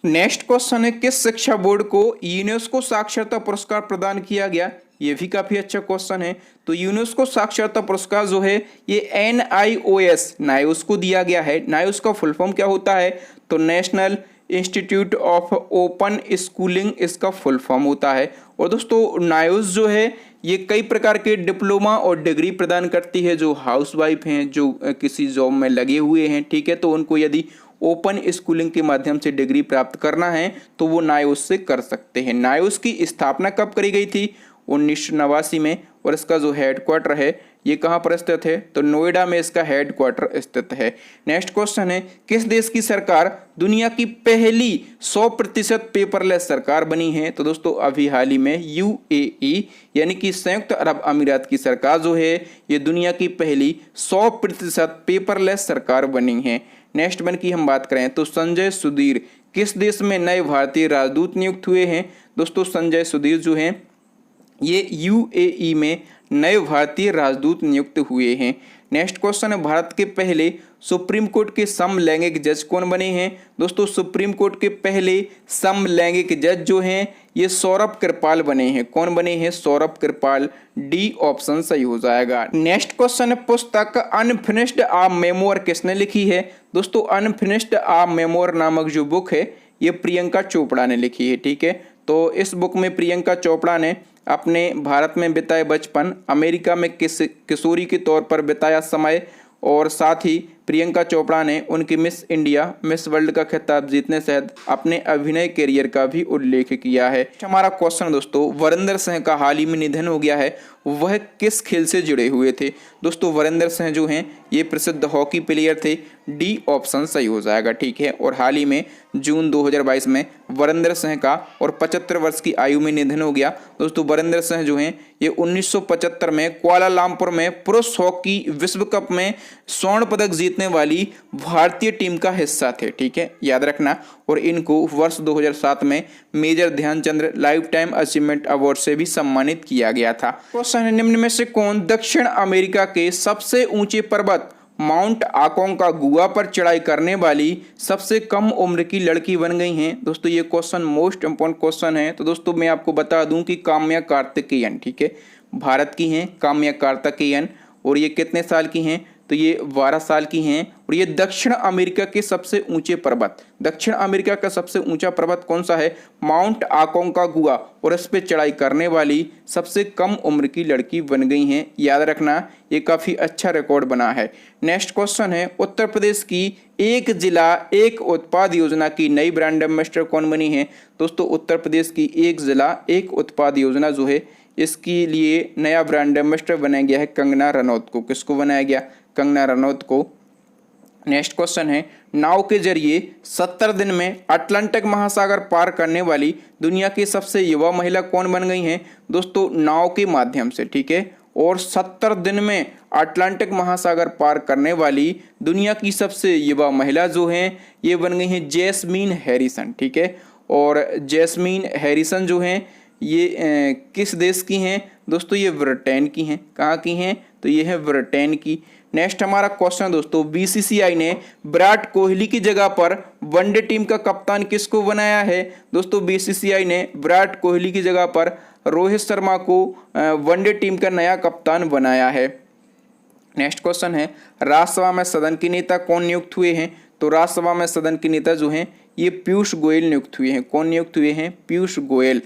S1: नेक्स्ट क्वेश्चन है, किस शिक्षा बोर्ड को यूनेस्को साक्षरता पुरस्कार प्रदान किया गया? ये भी काफी अच्छा क्वेश्चन है। तो यूनेस्को साक्षरता पुरस्कार जो है ये NIOS को दिया गया है। नायोस का फुल फॉर्म क्या होता है? तो national institute of open schooling इसका फुल फॉर्म होता है। और दोस्तों नायोस जो है ये कई प्रकार के डिप्लोमा और डिग्री प्रदान करती है। जो हाउसवाइफ हैं, जो किसी जॉब में लगे हुए हैं, ठीक है, तो उनको यदि ओपन स्कूलिंग के माध्यम से डिग्री प्राप्त करना है तो वो नायोस से कर सकते हैं। नायोस की स्थापना कब करी गई थी? 1989 में। और इसका जो हेडक्वार्टर है ये कहाँ पर स्थित है? तो नोएडा में इसका हेडक्वार्टर स्थित है। नेक्स्ट क्वेश्चन है, किस देश की सरकार दुनिया की पहली 100% पेपरलेस सरकार बनी है? तो दोस्तों अभी हाल ही में UAE यानी कि संयुक्त अरब अमीरात की सरकार जो है ये दुनिया की पहली 100% पेपरलेस सरकार बनी है। नेक्स्ट वन की हम बात करें तो संजय सुधीर किस देश में नए भारतीय राजदूत नियुक्त हुए हैं? दोस्तों संजय सुधीर जो हैं ये यूएई में नए भारतीय राजदूत नियुक्त हुए हैं। नेक्स्ट क्वेश्चन है, भारत के पहले सुप्रीम कोर्ट के समलैंगिक जज कौन बने हैं? दोस्तों सुप्रीम कोर्ट के पहले समलैंगिक जज जो हैं ये सौरभ कृपाल बने हैं। कौन बने हैं? सौरभ कृपाल। डी ऑप्शन सही हो जाएगा। नेक्स्ट क्वेश्चन है, पुस्तक अनफिनिश्ड आ मेमोर किसने लिखी है? दोस्तों अनफिनिश्ड आ मेमोर नामक जो बुक है ये प्रियंका चोपड़ा ने लिखी है। ठीक है, तो इस बुक में प्रियंका चोपड़ा ने अपने भारत में बिताए बचपन, अमेरिका में किशोरी के तौर पर बिताया समय और साथ ही प्रियंका चोपड़ा ने उनकी मिस इंडिया, मिस वर्ल्ड का खिताब जीतने सहित अपने अभिनय करियर का भी उल्लेख किया है। हमारा क्वेश्चन दोस्तों, वीरेंद्र सिंह का हाल ही में निधन हो गया है, वह किस खेल से जुड़े हुए थे? दोस्तों वीरेंद्र सिंह जो हैं ये प्रसिद्ध हॉकी प्लेयर थे। डी ऑप्शन सही हो जाएगा। ठीक है, और हाल ही में जून 2022 में वीरेंद्र सिंह का और 75 वर्ष की आयु में निधन हो गया। दोस्तों वीरेंद्र सिंह जो हैं ये 1975 में कुआलालंपुर में पुरुष हॉकी विश्व कप में स्वर्ण पदक जीतने वाली भारतीय टीम का हिस्सा थे। ठीक है, याद रखना। और इनको वर्ष 2007 में Major Dhyan Chand lifetime achievement award से भी सम्मानित किया गया था। क्वेश्चन है, निम्न में से कौन दक्षिण अमेरिका के सबसे ऊंचे पर्वत माउंट आकोंकागुआ पर चढ़ाई करने वाली सबसे कम उम्र की लड़की बन गई हैं? दोस्तों ये क्वेश्चन मोस्ट इंपॉर्टेंट क्वेश्चन है। तो दोस्तों मैं आपको बता दूं कि काम्या कार्तिकेयन, ठीक है, भारत की हैं काम्या कार्तिकेयन, और ये कितने साल की हैं? तो ये 12 साल की हैं। और ये दक्षिण अमेरिका के सबसे ऊंचे पर्वत, दक्षिण अमेरिका का सबसे ऊंचा पर्वत कौन सा है? माउंट आकोंकागुआ, और इस पे चढ़ाई करने वाली सबसे कम उम्र की लड़की बन गई हैं। याद रखना, ये काफ़ी अच्छा रिकॉर्ड बना है। नेक्स्ट क्वेश्चन है, उत्तर प्रदेश की एक जिला एक उत्पाद योजना की नई ब्रांड एम्बेसडर कौन बनी है? दोस्तों उत्तर प्रदेश की एक जिला एक उत्पाद योजना जो है इसके लिए नया ब्रांड एम्बेसडर बनाया गया है कंगना रनौत को। किसको बनाया गया? कंगना रनौत को। नेक्स्ट क्वेश्चन है, नाव के जरिए 70 दिन में अटलांटिक महासागर पार करने वाली दुनिया की सबसे युवा महिला कौन बन गई हैं? दोस्तों नाव के माध्यम से, ठीक है, और 70 दिन में अटलांटिक महासागर पार करने वाली दुनिया की सबसे युवा महिला जो हैं ये बन गई हैं जैस्मीन हैरिसन। ठीक है, और जैस्मीन हैरिसन जो हैं ये किस देश की हैं? दोस्तों ये ब्रिटेन की हैं। कहाँ की हैं? तो ये है ब्रिटेन की। नेक्स्ट हमारा क्वेश्चन दोस्तों, बीसीसीआई ने विराट कोहली की जगह पर वनडे टीम का कप्तान किसको बनाया है? दोस्तों बीसीसीआई ने विराट कोहली की जगह पर रोहित शर्मा को वनडे टीम का नया कप्तान बनाया है। नेक्स्ट क्वेश्चन है, राज्यसभा में सदन के नेता कौन नियुक्त हुए हैं? तो राज्यसभा में सदन के नेता जो हैं ये पीयूष गोयल नियुक्त हुए हैं। कौन नियुक्त हुए हैं? पीयूष गोयल।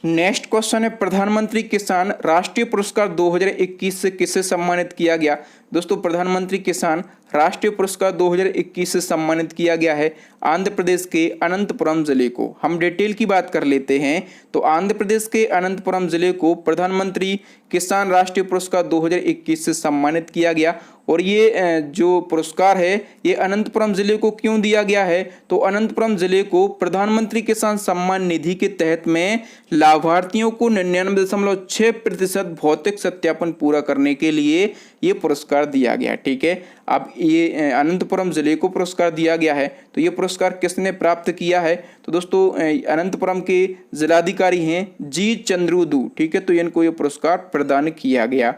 S1: नेक्स्ट क्वेश्चन है, प्रधानमंत्री किसान राष्ट्रीय पुरस्कार 2021 से किसे सम्मानित किया गया? दोस्तों प्रधानमंत्री किसान राष्ट्रीय पुरस्कार 2021 से सम्मानित किया गया है आंध्र प्रदेश के अनंतपुरम जिले को। हम डिटेल की बात कर लेते हैं तो आंध्र प्रदेश के अनंतपुरम जिले को प्रधानमंत्री किसान राष्ट्रीय पुरस्कार 2021 से सम्मानित किया गया। और ये जो पुरस्कार है ये अनंतपुरम जिले को क्यों दिया गया है? तो अनंतपुरम जिले को प्रधानमंत्री किसान सम्मान निधि के तहत में लाभार्थियों को 99.6% भौतिक सत्यापन पूरा करने के लिए ये पुरस्कार दिया गया। ठीक है, अब ये अनंतपुरम जिले को पुरस्कार दिया गया है तो ये पुरस्कार किसने प्राप्त किया है? तो दोस्तों अनंतपुरम के जिलाधिकारी हैं जी चंद्रुदू। ठीक है, तो इनको ये पुरस्कार प्रदान किया गया।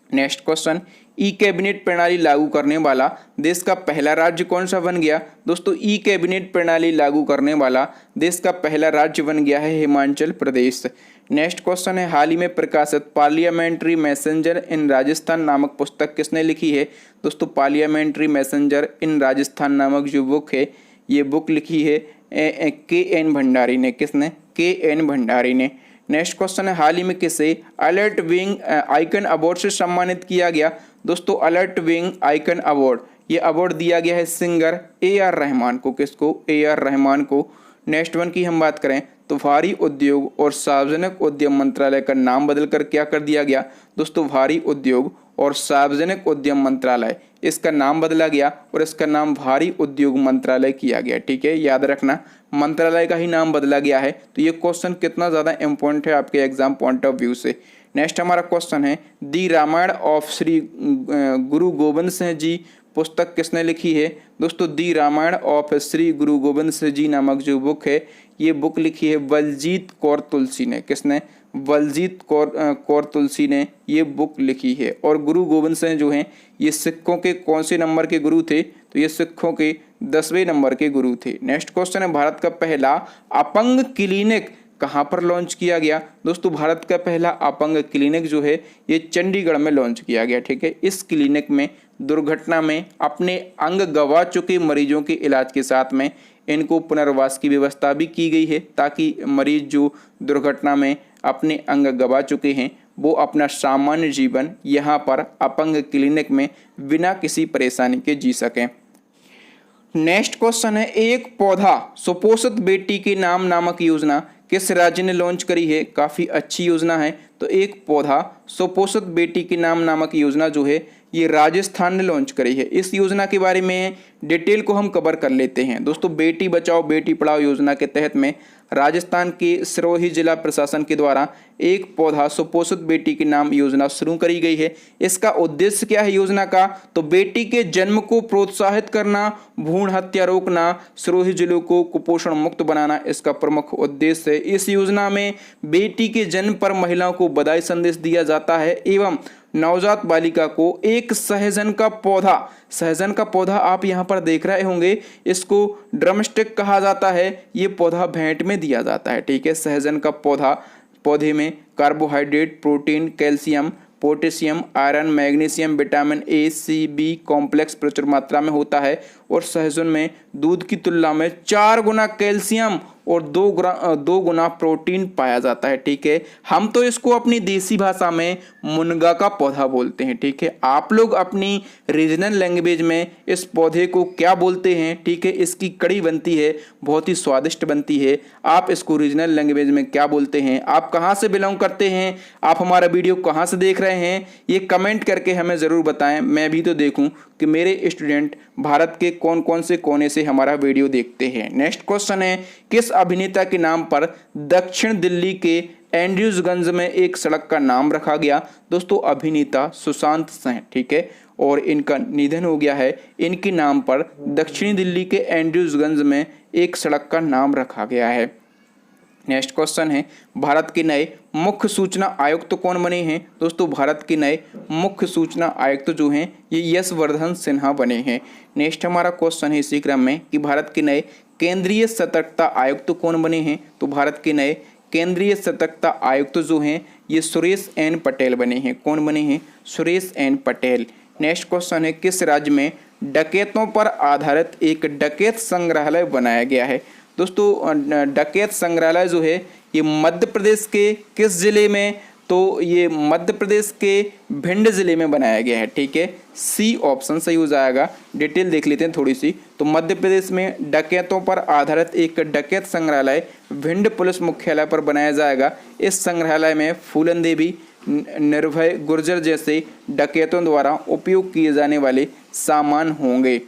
S1: नेक्स्ट क्वेश्चन, ई कैबिनेट प्रणाली लागू करने वाला देश का पहला राज्य कौन सा बन गया? दोस्तों ई कैबिनेट प्रणाली लागू करने वाला देश का पहला राज्य बन गया है हिमाचल प्रदेश। नेक्स्ट क्वेश्चन है, हाल ही में प्रकाशित पार्लियामेंट्री मैसेंजर इन राजस्थान नामक पुस्तक किसने लिखी है? दोस्तों पार्लियामेंट्री मैसेंजर इन राजस्थान नामक जो बुक है ये बुक लिखी है के.एन. भंडारी ने। किसने? के.एन. भंडारी ने। नेक्स्ट क्वेश्चन है, हाल ही में किसे अलर्ट विंग आइकन अवार्ड से सम्मानित किया गया? दोस्तों अलर्ट विंग आइकन अवार्ड ये अवार्ड दिया गया है सिंगर ए.आर. रहमान को। किसको? ए.आर. रहमान को। नेक्स्ट वन की हम बात करें तो भारी उद्योग और सार्वजनिक उद्यम मंत्रालय का नाम बदलकर क्या कर दिया गया? दोस्तों भारी उद्योग और सार्वजनिक उद्यम मंत्रालय इसका नाम बदला गया और इसका नाम भारी उद्योग मंत्रालय किया गया। ठीक है, याद रखना मंत्रालय का ही नाम बदला गया है। तो ये क्वेश्चन कितना ज़्यादा इंपॉर्टेंट है आपके एग्जाम पॉइंट ऑफ व्यू से। नेक्स्ट हमारा क्वेश्चन है, दी रामायण ऑफ श्री गुरु गोविंद सिंह जी पुस्तक किसने लिखी है? दोस्तों दी रामायण ऑफ श्री गुरु गोविंद सिंह जी नामक जो बुक है, ये बुक लिखी है बलजीत कौर तुलसी ने। किसने? बलजीत कौर तुलसी ने ये बुक लिखी है। और गुरु गोविंद सिंह जो हैं ये सिखों के कौन से नंबर के गुरु थे? तो ये सिखों के 10वें नंबर के गुरु थे। नेक्स्ट क्वेश्चन है, भारत का पहला अपंग क्लिनिक कहाँ पर लॉन्च किया गया? दोस्तों भारत का पहला अपंग क्लिनिक जो है ये चंडीगढ़ में लॉन्च किया गया। ठीक है, इस क्लिनिक में दुर्घटना में अपने अंग गंवा चुके मरीजों के इलाज के साथ में इनको पुनर्वास की व्यवस्था भी की गई है, ताकि मरीज जो दुर्घटना में अपने अंग गंवा चुके हैं वो अपना सामान्य जीवन यहाँ पर अपंग क्लिनिक में बिना किसी परेशानी के जी सकें। नेक्स्ट क्वेश्चन है, एक पौधा सुपोषित बेटी के नाम नामक योजना किस राज्य ने लॉन्च करी है? काफ़ी अच्छी योजना है। तो एक पौधा सुपोषित बेटी के नाम नामक योजना जो है ये राजस्थान ने लॉन्च करी है। इस योजना के बारे में डिटेल को हम कवर कर लेते हैं। दोस्तों बेटी बचाओ बेटी पढ़ाओ योजना के तहत में राजस्थान के सिरोही जिला प्रशासन के द्वारा एक पौधा सुपोषित बेटी के नाम योजना शुरू करी गई है। इसका उद्देश्य क्या है योजना का? तो बेटी के जन्म को प्रोत्साहित करना, भ्रूण हत्या रोकना, सिरोही जिले को कुपोषण मुक्त बनाना इसका प्रमुख उद्देश्य है। इस योजना में बेटी के जन्म पर महिलाओं को बधाई संदेश दिया जाता है एवं नवजात बालिका को एक सहजन का पौधा आप यहाँ पर देख रहे होंगे, इसको ड्रमस्टिक कहा जाता है। ये पौधा भेंट में दिया जाता है। ठीक है, सहजन का पौधे में carbohydrate, protein, calcium, potassium, iron, magnesium, vitamin A, C, B complex प्रचुर मात्रा में होता है और सहजन में दूध की तुलना में 4 गुना कैल्शियम और 2 गुना प्रोटीन पाया जाता है। ठीक है, हम तो इसको अपनी देसी भाषा में मुनगा का पौधा बोलते हैं। ठीक है, आप लोग अपनी रीजनल लैंग्वेज में इस पौधे को क्या बोलते हैं? ठीक है, इसकी कड़ी बनती है, बहुत ही स्वादिष्ट बनती है। आप इसको रीजनल लैंग्वेज में क्या बोलते हैं? आप कहाँ से बिलोंग करते हैं? आप हमारा वीडियो कहाँ से देख रहे हैं? ये कमेंट करके हमें ज़रूर बताएं, मैं भी तो देखूं कि मेरे स्टूडेंट भारत के कौन कौन से कोने से हमारा वीडियो देखते हैं। नेक्स्ट क्वेश्चन है, किस अभिनेता के नाम पर दक्षिण दिल्ली के एंड्रयूजगंज में एक सड़क का नाम रखा गया? दोस्तों अभिनेता सुशांत सिंह, ठीक है, और इनका निधन हो गया है। इनके नाम पर दक्षिणी दिल्ली के एंड्रयूजगंज में एक सड़क का नाम रखा गया है। नेक्स्ट क्वेश्चन है, भारत के नए मुख्य सूचना आयुक्त कौन बने हैं? दोस्तों भारत के नए मुख्य सूचना आयुक्त जो हैं ये यशवर्धन सिन्हा बने हैं। नेक्स्ट हमारा क्वेश्चन है इसी क्रम में कि भारत के नए केंद्रीय सतर्कता आयुक्त कौन बने हैं? तो भारत के नए केंद्रीय सतर्कता आयुक्त जो हैं ये सुरेश एन पटेल बने हैं। कौन बने हैं? Suresh N Patel. Next question है, किस राज्य में डकैतों पर आधारित एक डकैत संग्रहालय बनाया गया है? दोस्तों डकैत संग्रहालय जो है ये मध्य प्रदेश के किस जिले में? तो ये मध्य प्रदेश के भिंड जिले में बनाया गया है। ठीक है, सी ऑप्शन सही हो जाएगा। डिटेल देख लेते हैं थोड़ी सी। तो मध्य प्रदेश में डकैतों पर आधारित एक डकैत संग्रहालय भिंड पुलिस मुख्यालय पर बनाया जाएगा। इस संग्रहालय में फूलन देवी, निर्भय, गुर्जर जैसे डकैतों द्वारा उपयोग किए जाने वाले सामान होंगे।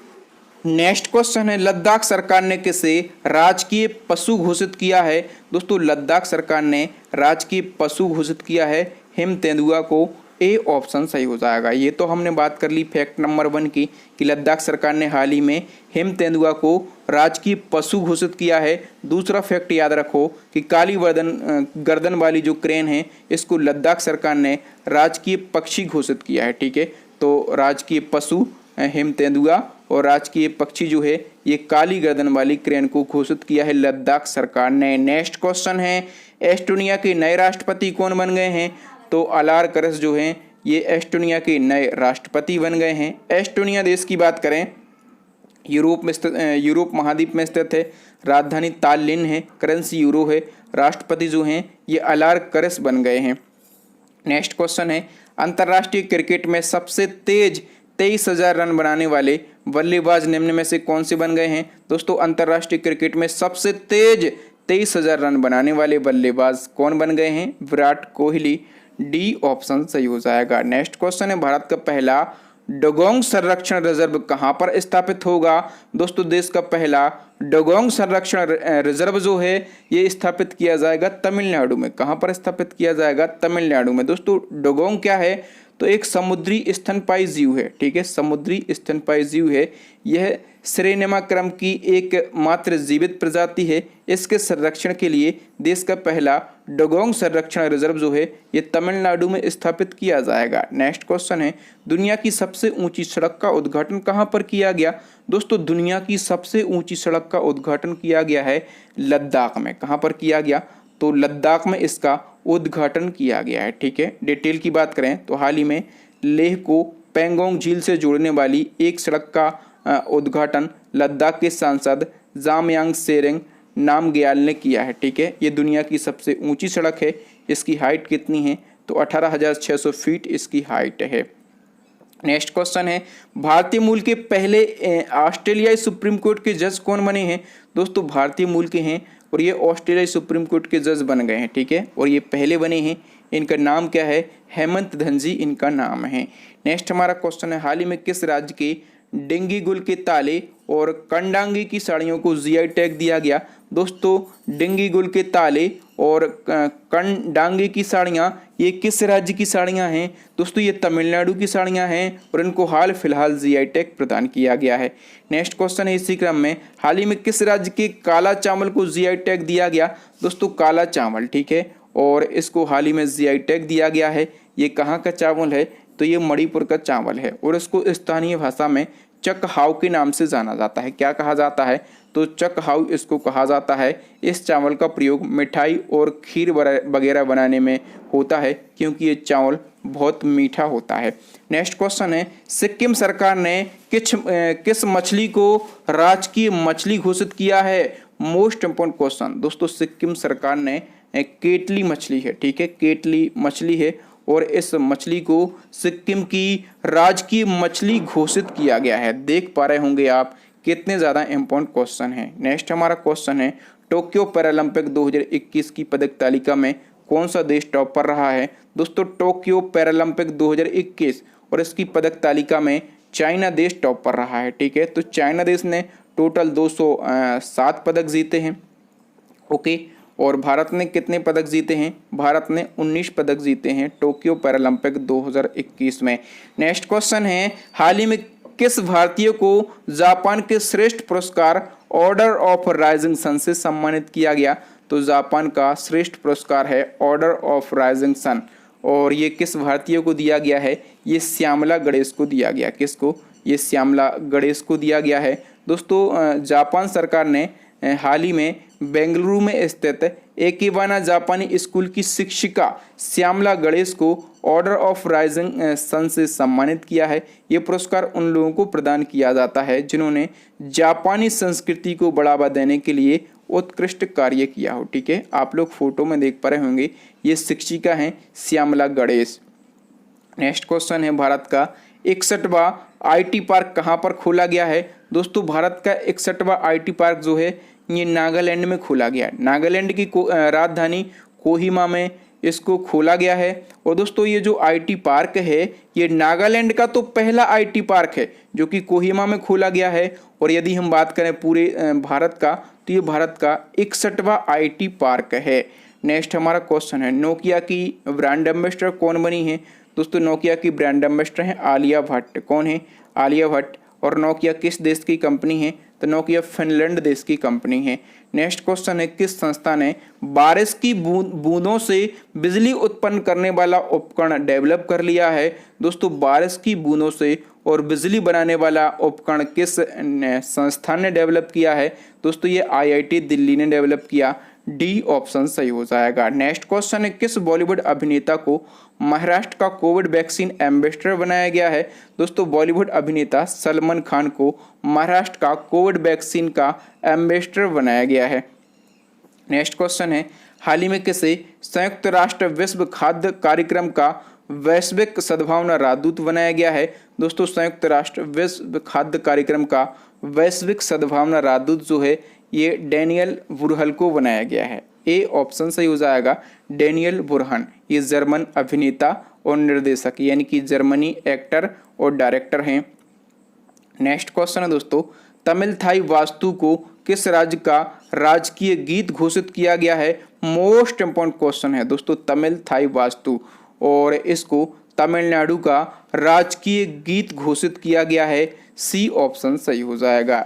S1: नेक्स्ट क्वेश्चन है, लद्दाख सरकार ने किसे राजकीय पशु घोषित किया है? दोस्तों लद्दाख सरकार ने राजकीय पशु घोषित किया है हिम तेंदुआ को। ए ऑप्शन सही हो जाएगा। ये तो हमने बात कर ली फैक्ट नंबर 1 की कि लद्दाख सरकार ने हाल ही में हिम तेंदुआ को राजकीय पशु घोषित किया है। दूसरा फैक्ट याद रखो कि काली गर्दन वाली जो क्रेन है इसको लद्दाख सरकार ने राजकीय पक्षी घोषित किया है। ठीक है, तो राजकीय पशु हिम तेंदुआ और राजकीय पक्षी जो है ये काली गर्दन वाली क्रेन को घोषित किया है लद्दाख सरकार ने। नेक्स्ट क्वेश्चन है, एस्टोनिया के नए राष्ट्रपति कौन बन गए हैं? तो अलार करस जो हैं ये एस्टोनिया के नए राष्ट्रपति बन गए हैं। एस्टोनिया देश की बात करें यूरोप महाद्वीप में स्थित है। राजधानी तालिन है, करेंसी यूरो है। राष्ट्रपति जो हैं ये अलार करस बन गए हैं। नेक्स्ट क्वेश्चन है, अंतर्राष्ट्रीय क्रिकेट में सबसे तेज 23,000 रन बनाने वाले बल्लेबाज निम्न में से कौन से बन गए हैं? दोस्तों अंतर्राष्ट्रीय क्रिकेट में सबसे तेज 23,000 रन बनाने वाले बल्लेबाज कौन बन गए हैं? विराट कोहली। डी ऑप्शन सही हो जाएगा। नेक्स्ट क्वेश्चन है, भारत का पहला डुगोंग संरक्षण रिजर्व कहाँ पर स्थापित होगा? दोस्तों देश का पहला डुगोंग संरक्षण रिजर्व जो है ये स्थापित किया जाएगा तमिलनाडु में। कहाँ पर स्थापित किया जाएगा? तमिलनाडु में। दोस्तों डुगोंग क्या है? तो एक समुद्री स्तनपायी जीव है, ठीक है, समुद्री स्तनपायी जीव है। यह श्रेणिमा क्रम की एक मात्र जीवित प्रजाति है। इसके संरक्षण के लिए देश का पहला डुगोंग संरक्षण रिजर्व जो है ये तमिलनाडु में स्थापित किया जाएगा। नेक्स्ट क्वेश्चन है, दुनिया की सबसे ऊंची सड़क का उद्घाटन कहाँ पर किया गया? दोस्तों दुनिया की सबसे ऊंची सड़क का उद्घाटन किया गया है लद्दाख में। कहाँ पर किया गया? तो लद्दाख में इसका उद्घाटन किया गया है, ठीक है। डिटेल की बात करें तो हाल ही में लेह को पेंगोंग झील से जोड़ने वाली एक सड़क का उद्घाटन लद्दाख के सांसद जामयांग सेरिंग नामग्याल ने किया है, ठीक है। ये दुनिया की सबसे ऊंची सड़क है। इसकी हाइट कितनी है? तो 18,600 फीट इसकी हाइट है। नेक्स्ट क्वेश्चन है, भारतीय मूल के पहले ऑस्ट्रेलियाई सुप्रीम कोर्ट के जज कौन बने हैं? दोस्तों भारतीय मूल के हैं और ये ऑस्ट्रेलियाई सुप्रीम कोर्ट के जज बन गए हैं, ठीक है, और ये पहले बने हैं। इनका नाम क्या है? हेमंत धनजी इनका नाम है। नेक्स्ट हमारा क्वेश्चन है, हाल ही में किस राज्य के डेंगी गुल के ताले और कंडांगी की साड़ियों को जीआई टैग दिया गया? दोस्तों डेंगी गुल के ताले और कंडांगी की साड़ियाँ ये किस राज्य की साड़ियाँ हैं? दोस्तों ये तमिलनाडु की साड़ियाँ हैं और इनको हाल फिलहाल जीआई टैग प्रदान किया गया है। नेक्स्ट क्वेश्चन है इसी क्रम में, हाल ही में किस राज्य के काला चावल को जीआई टैग दिया गया? दोस्तों काला चावल, ठीक है, और इसको हाल ही में जीआई टैग दिया गया है। ये कहाँ का चावल है? तो ये मणिपुर का चावल है और इसको स्थानीय भाषा में चक हाउ के नाम से जाना जाता है। क्या कहा जाता है? तो चक हाउ इसको कहा जाता है। इस चावल का प्रयोग मिठाई और खीर वगैरह बनाने में होता है क्योंकि ये चावल बहुत मीठा होता है। नेक्स्ट क्वेश्चन है, सिक्किम सरकार ने किस मछली को राजकीय मछली घोषित किया है? Most important question. दोस्तों सिक्किम सरकार ने केटली मछली है, ठीक है, केटली मछली है और इस मछली को सिक्किम की राजकीय मछली घोषित किया गया है। देख पा रहे होंगे आप कितने ज़्यादा इम्पोर्टेंट क्वेश्चन है। नेक्स्ट हमारा क्वेश्चन है, टोक्यो पैरालंपिक 2021 की पदक तालिका में कौन सा देश टॉप पर रहा है? दोस्तों टोक्यो पैरालंपिक 2021 और इसकी पदक तालिका में चाइना देश टॉप पर रहा है, ठीक है। तो चाइना देश ने टोटल 207 पदक जीते हैं, ओके, और भारत ने कितने पदक जीते हैं? भारत ने 19 पदक जीते हैं टोक्यो पैरालंपिक 2021 में। नेक्स्ट क्वेश्चन है, हाल ही में किस भारतीय को जापान के श्रेष्ठ पुरस्कार ऑर्डर ऑफ राइजिंग सन से सम्मानित किया गया? तो जापान का श्रेष्ठ पुरस्कार है ऑर्डर ऑफ राइजिंग सन और ये किस भारतीय को दिया गया है? ये श्यामला गणेश को दिया गया। किसको? ये श्यामला गणेश को दिया गया है। दोस्तों जापान सरकार ने हाल ही में बेंगलुरु में स्थित एकिबाना जापानी स्कूल की शिक्षिका श्यामला गणेश को ऑर्डर ऑफ राइजिंग सन से सम्मानित किया है। ये पुरस्कार उन लोगों को प्रदान किया जाता है जिन्होंने जापानी संस्कृति को बढ़ावा देने के लिए उत्कृष्ट कार्य किया हो, ठीक है। आप लोग फोटो में देख पा रहे होंगे ये शिक्षिका हैं श्यामला गणेश। नेक्स्ट क्वेश्चन है, भारत का 61वां आईटी पार्क कहाँ पर खोला गया है? दोस्तों भारत का 61वां आईटी पार्क जो है ये नागालैंड में खोला गया है। नागालैंड की राजधानी कोहिमा में इसको खोला गया है। और दोस्तों ये जो आईटी पार्क है ये नागालैंड का तो पहला आईटी पार्क है जो कि कोहिमा में खोला गया है। और यदि हम बात करें पूरे भारत का तो ये भारत का 61वां आईटी पार्क है। नेक्स्ट हमारा क्वेश्चन है, नोकिया की ब्रांड एम्बेसडर कौन बनी है? दोस्तों नोकिया की ब्रांड एम्बेसडर हैं आलिया भट्ट। कौन है? आलिया भट्ट। और नोकिया किस देश की कंपनी है? तो नोकिया फिनलैंड देश की कंपनी है। नेक्स्ट क्वेश्चन है, किस संस्था ने बारिश की बूंदों से बिजली उत्पन्न करने वाला उपकरण डेवलप कर लिया है? दोस्तों बारिश की बूंदों से और बिजली बनाने वाला उपकरण किस संस्था ने डेवलप किया है? दोस्तों ये आईआईटी दिल्ली ने डेवलप किया। डी ऑप्शन सही हो जाएगा। नेक्स्ट क्वेश्चन है, किस बॉलीवुड अभिनेता को महाराष्ट्र का कोविड वैक्सीन एम्बेसडर बनाया गया है? दोस्तों बॉलीवुड अभिनेता सलमान खान को महाराष्ट्र का कोविड वैक्सीन का एम्बेसडर बनाया गया है। नेक्स्ट क्वेश्चन है, हाल ही में किसे संयुक्त राष्ट्र विश्व खाद्य कार्यक्रम का वैश्विक सद्भावना राजदूत बनाया गया है? दोस्तों संयुक्त राष्ट्र विश्व खाद्य कार्यक्रम का वैश्विक सद्भावना राजदूत जो है ये डेनियल बुरहन को बनाया गया है। ए ऑप्शन सही हो जाएगा, डेनियल बुरहन। ये जर्मन अभिनेता और निर्देशक यानी कि जर्मनी एक्टर और डायरेक्टर हैं। नेक्स्ट क्वेश्चन है दोस्तों, तमिल थाई वास्तु को किस राज्य का राजकीय गीत घोषित किया गया है? मोस्ट इंपॉर्टेंट क्वेश्चन है दोस्तों, तमिल थाई वास्तु, और इसको तमिलनाडु का राजकीय गीत घोषित किया गया है। सी ऑप्शन सही हो जाएगा।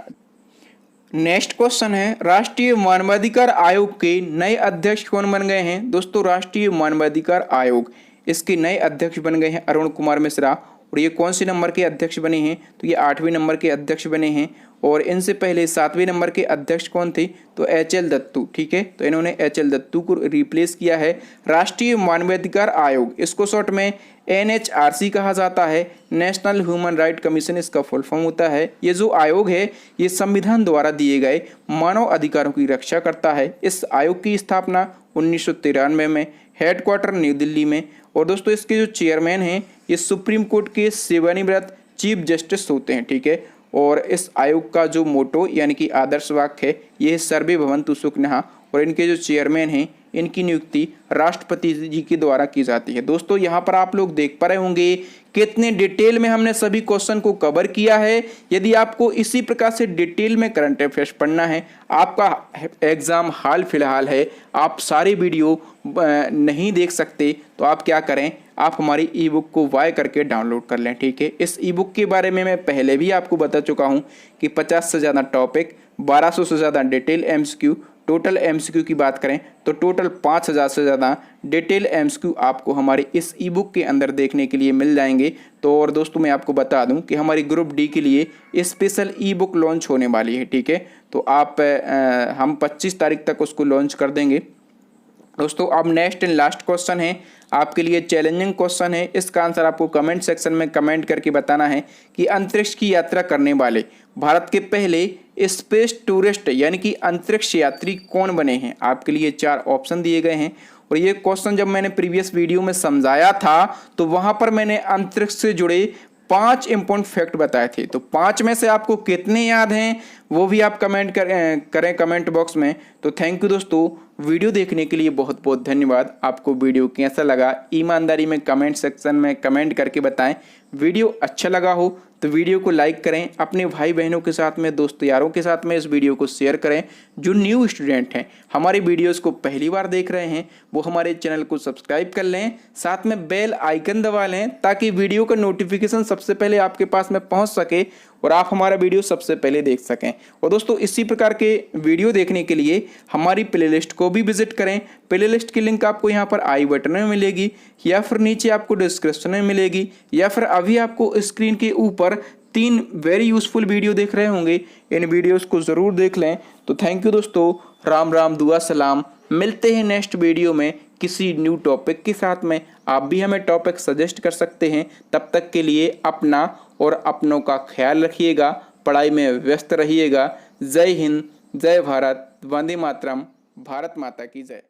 S1: नेक्स्ट क्वेश्चन है, राष्ट्रीय मानवाधिकार आयोग के नए अध्यक्ष कौन बन गए हैं? दोस्तों राष्ट्रीय मानवाधिकार आयोग, इसके नए अध्यक्ष बन गए हैं अरुण कुमार मिश्रा। और ये कौन से नंबर के अध्यक्ष बने हैं? तो ये 8वें नंबर के अध्यक्ष बने हैं। और इनसे पहले 7वें नंबर के अध्यक्ष कौन थे? तो एच.एल. दत्तू। ठीक है, तो इन्होंने एच.एल. दत्तू को रिप्लेस किया है। राष्ट्रीय मानवाधिकार आयोग, इसको शॉर्ट में NHRC कहा जाता है, नेशनल ह्यूमन राइट कमीशन इसका फुल फॉर्म होता है। ये जो आयोग है ये संविधान द्वारा दिए गए मानव अधिकारों की रक्षा करता है। इस आयोग की स्थापना 1993 में, हेडक्वार्टर न्यू दिल्ली में। और दोस्तों इसके जो चेयरमैन हैं ये सुप्रीम कोर्ट के सेवानिवृत्त चीफ जस्टिस होते हैं। ठीक है, और इस आयोग का जो मोटो यानी कि आदर्श वाक्य है ये है सर्वे भवन्तु सुखिनः। और इनके जो चेयरमैन हैं इनकी नियुक्ति राष्ट्रपति जी के द्वारा की जाती है। दोस्तों यहाँ पर आप लोग देख पा रहे होंगे कितने डिटेल में हमने सभी क्वेश्चन को कवर किया है। यदि आपको इसी प्रकार से डिटेल में करंट अफेयर्स पढ़ना है, आपका एग्जाम हाल फिलहाल है, आप सारी वीडियो नहीं देख सकते, तो आप क्या करें, आप हमारी ई बुक को बाय करके डाउनलोड कर लें। ठीक है, इस ई बुक के बारे में मैं पहले भी आपको बता चुका हूँ कि 50 से ज़्यादा टॉपिक, 1200 से ज़्यादा डिटेल MCQ, टोटल MCQ की बात करें तो टोटल 5000 से ज़्यादा डिटेल MCQ आपको हमारी इस ई बुक के अंदर देखने के लिए मिल जाएंगे। तो और दोस्तों मैं आपको बता दूं कि हमारी ग्रुप डी के लिए स्पेशल ई बुक लॉन्च होने वाली है। ठीक है, तो आप हम 25 तारीख तक उसको लॉन्च कर देंगे। दोस्तों अब नेक्स्ट एंड लास्ट क्वेश्चन है, आपके लिए चैलेंजिंग क्वेश्चन है। इसका आंसर आपको कमेंट सेक्शन में कमेंट करके बताना है कि अंतरिक्ष की यात्रा करने वाले भारत के पहले स्पेस टूरिस्ट यानी कि अंतरिक्ष यात्री कौन बने हैं? आपके लिए 4 ऑप्शन दिए गए हैं। और ये क्वेश्चन जब मैंने प्रीवियस वीडियो में समझाया था तो वहां पर मैंने अंतरिक्ष से जुड़े 5 इंपॉर्टेंट फैक्ट बताए थे। तो 5 में से आपको कितने याद हैं वो भी आप कमेंट करें कमेंट बॉक्स में। तो थैंक यू दोस्तों, वीडियो देखने के लिए बहुत बहुत धन्यवाद। आपको वीडियो कैसा लगा ईमानदारी में कमेंट सेक्शन में कमेंट करके बताएं। वीडियो अच्छा लगा हो तो वीडियो को लाइक करें, अपने भाई बहनों के साथ में, दोस्त यारों के साथ में इस वीडियो को शेयर करें। जो न्यू स्टूडेंट हैं, हमारे वीडियोस को पहली बार देख रहे हैं, वो हमारे चैनल को सब्सक्राइब कर लें, साथ में बेल आइकन दबा लें ताकि वीडियो का नोटिफिकेशन सबसे पहले आपके पास में पहुंच सके और आप हमारा वीडियो सबसे पहले देख सकें। और दोस्तों इसी प्रकार के वीडियो देखने के लिए हमारी प्लेलिस्ट को भी विजिट करें। प्लेलिस्ट की लिंक आपको यहाँ पर आई बटन में मिलेगी या फिर नीचे आपको डिस्क्रिप्शन में मिलेगी या फिर अभी आपको स्क्रीन के ऊपर 3 वेरी यूजफुल वीडियो देख रहे होंगे, इन वीडियोस को ज़रूर देख लें। तो थैंक यू दोस्तों, राम राम, दुआ सलाम। मिलते हैं नेक्स्ट वीडियो में किसी न्यू टॉपिक के साथ में। आप भी हमें टॉपिक सजेस्ट कर सकते हैं। तब तक के लिए अपना और अपनों का ख्याल रखिएगा, पढ़ाई में व्यस्त रहिएगा। जय हिंद, जय भारत, वंदे मातरम, भारत माता की जय।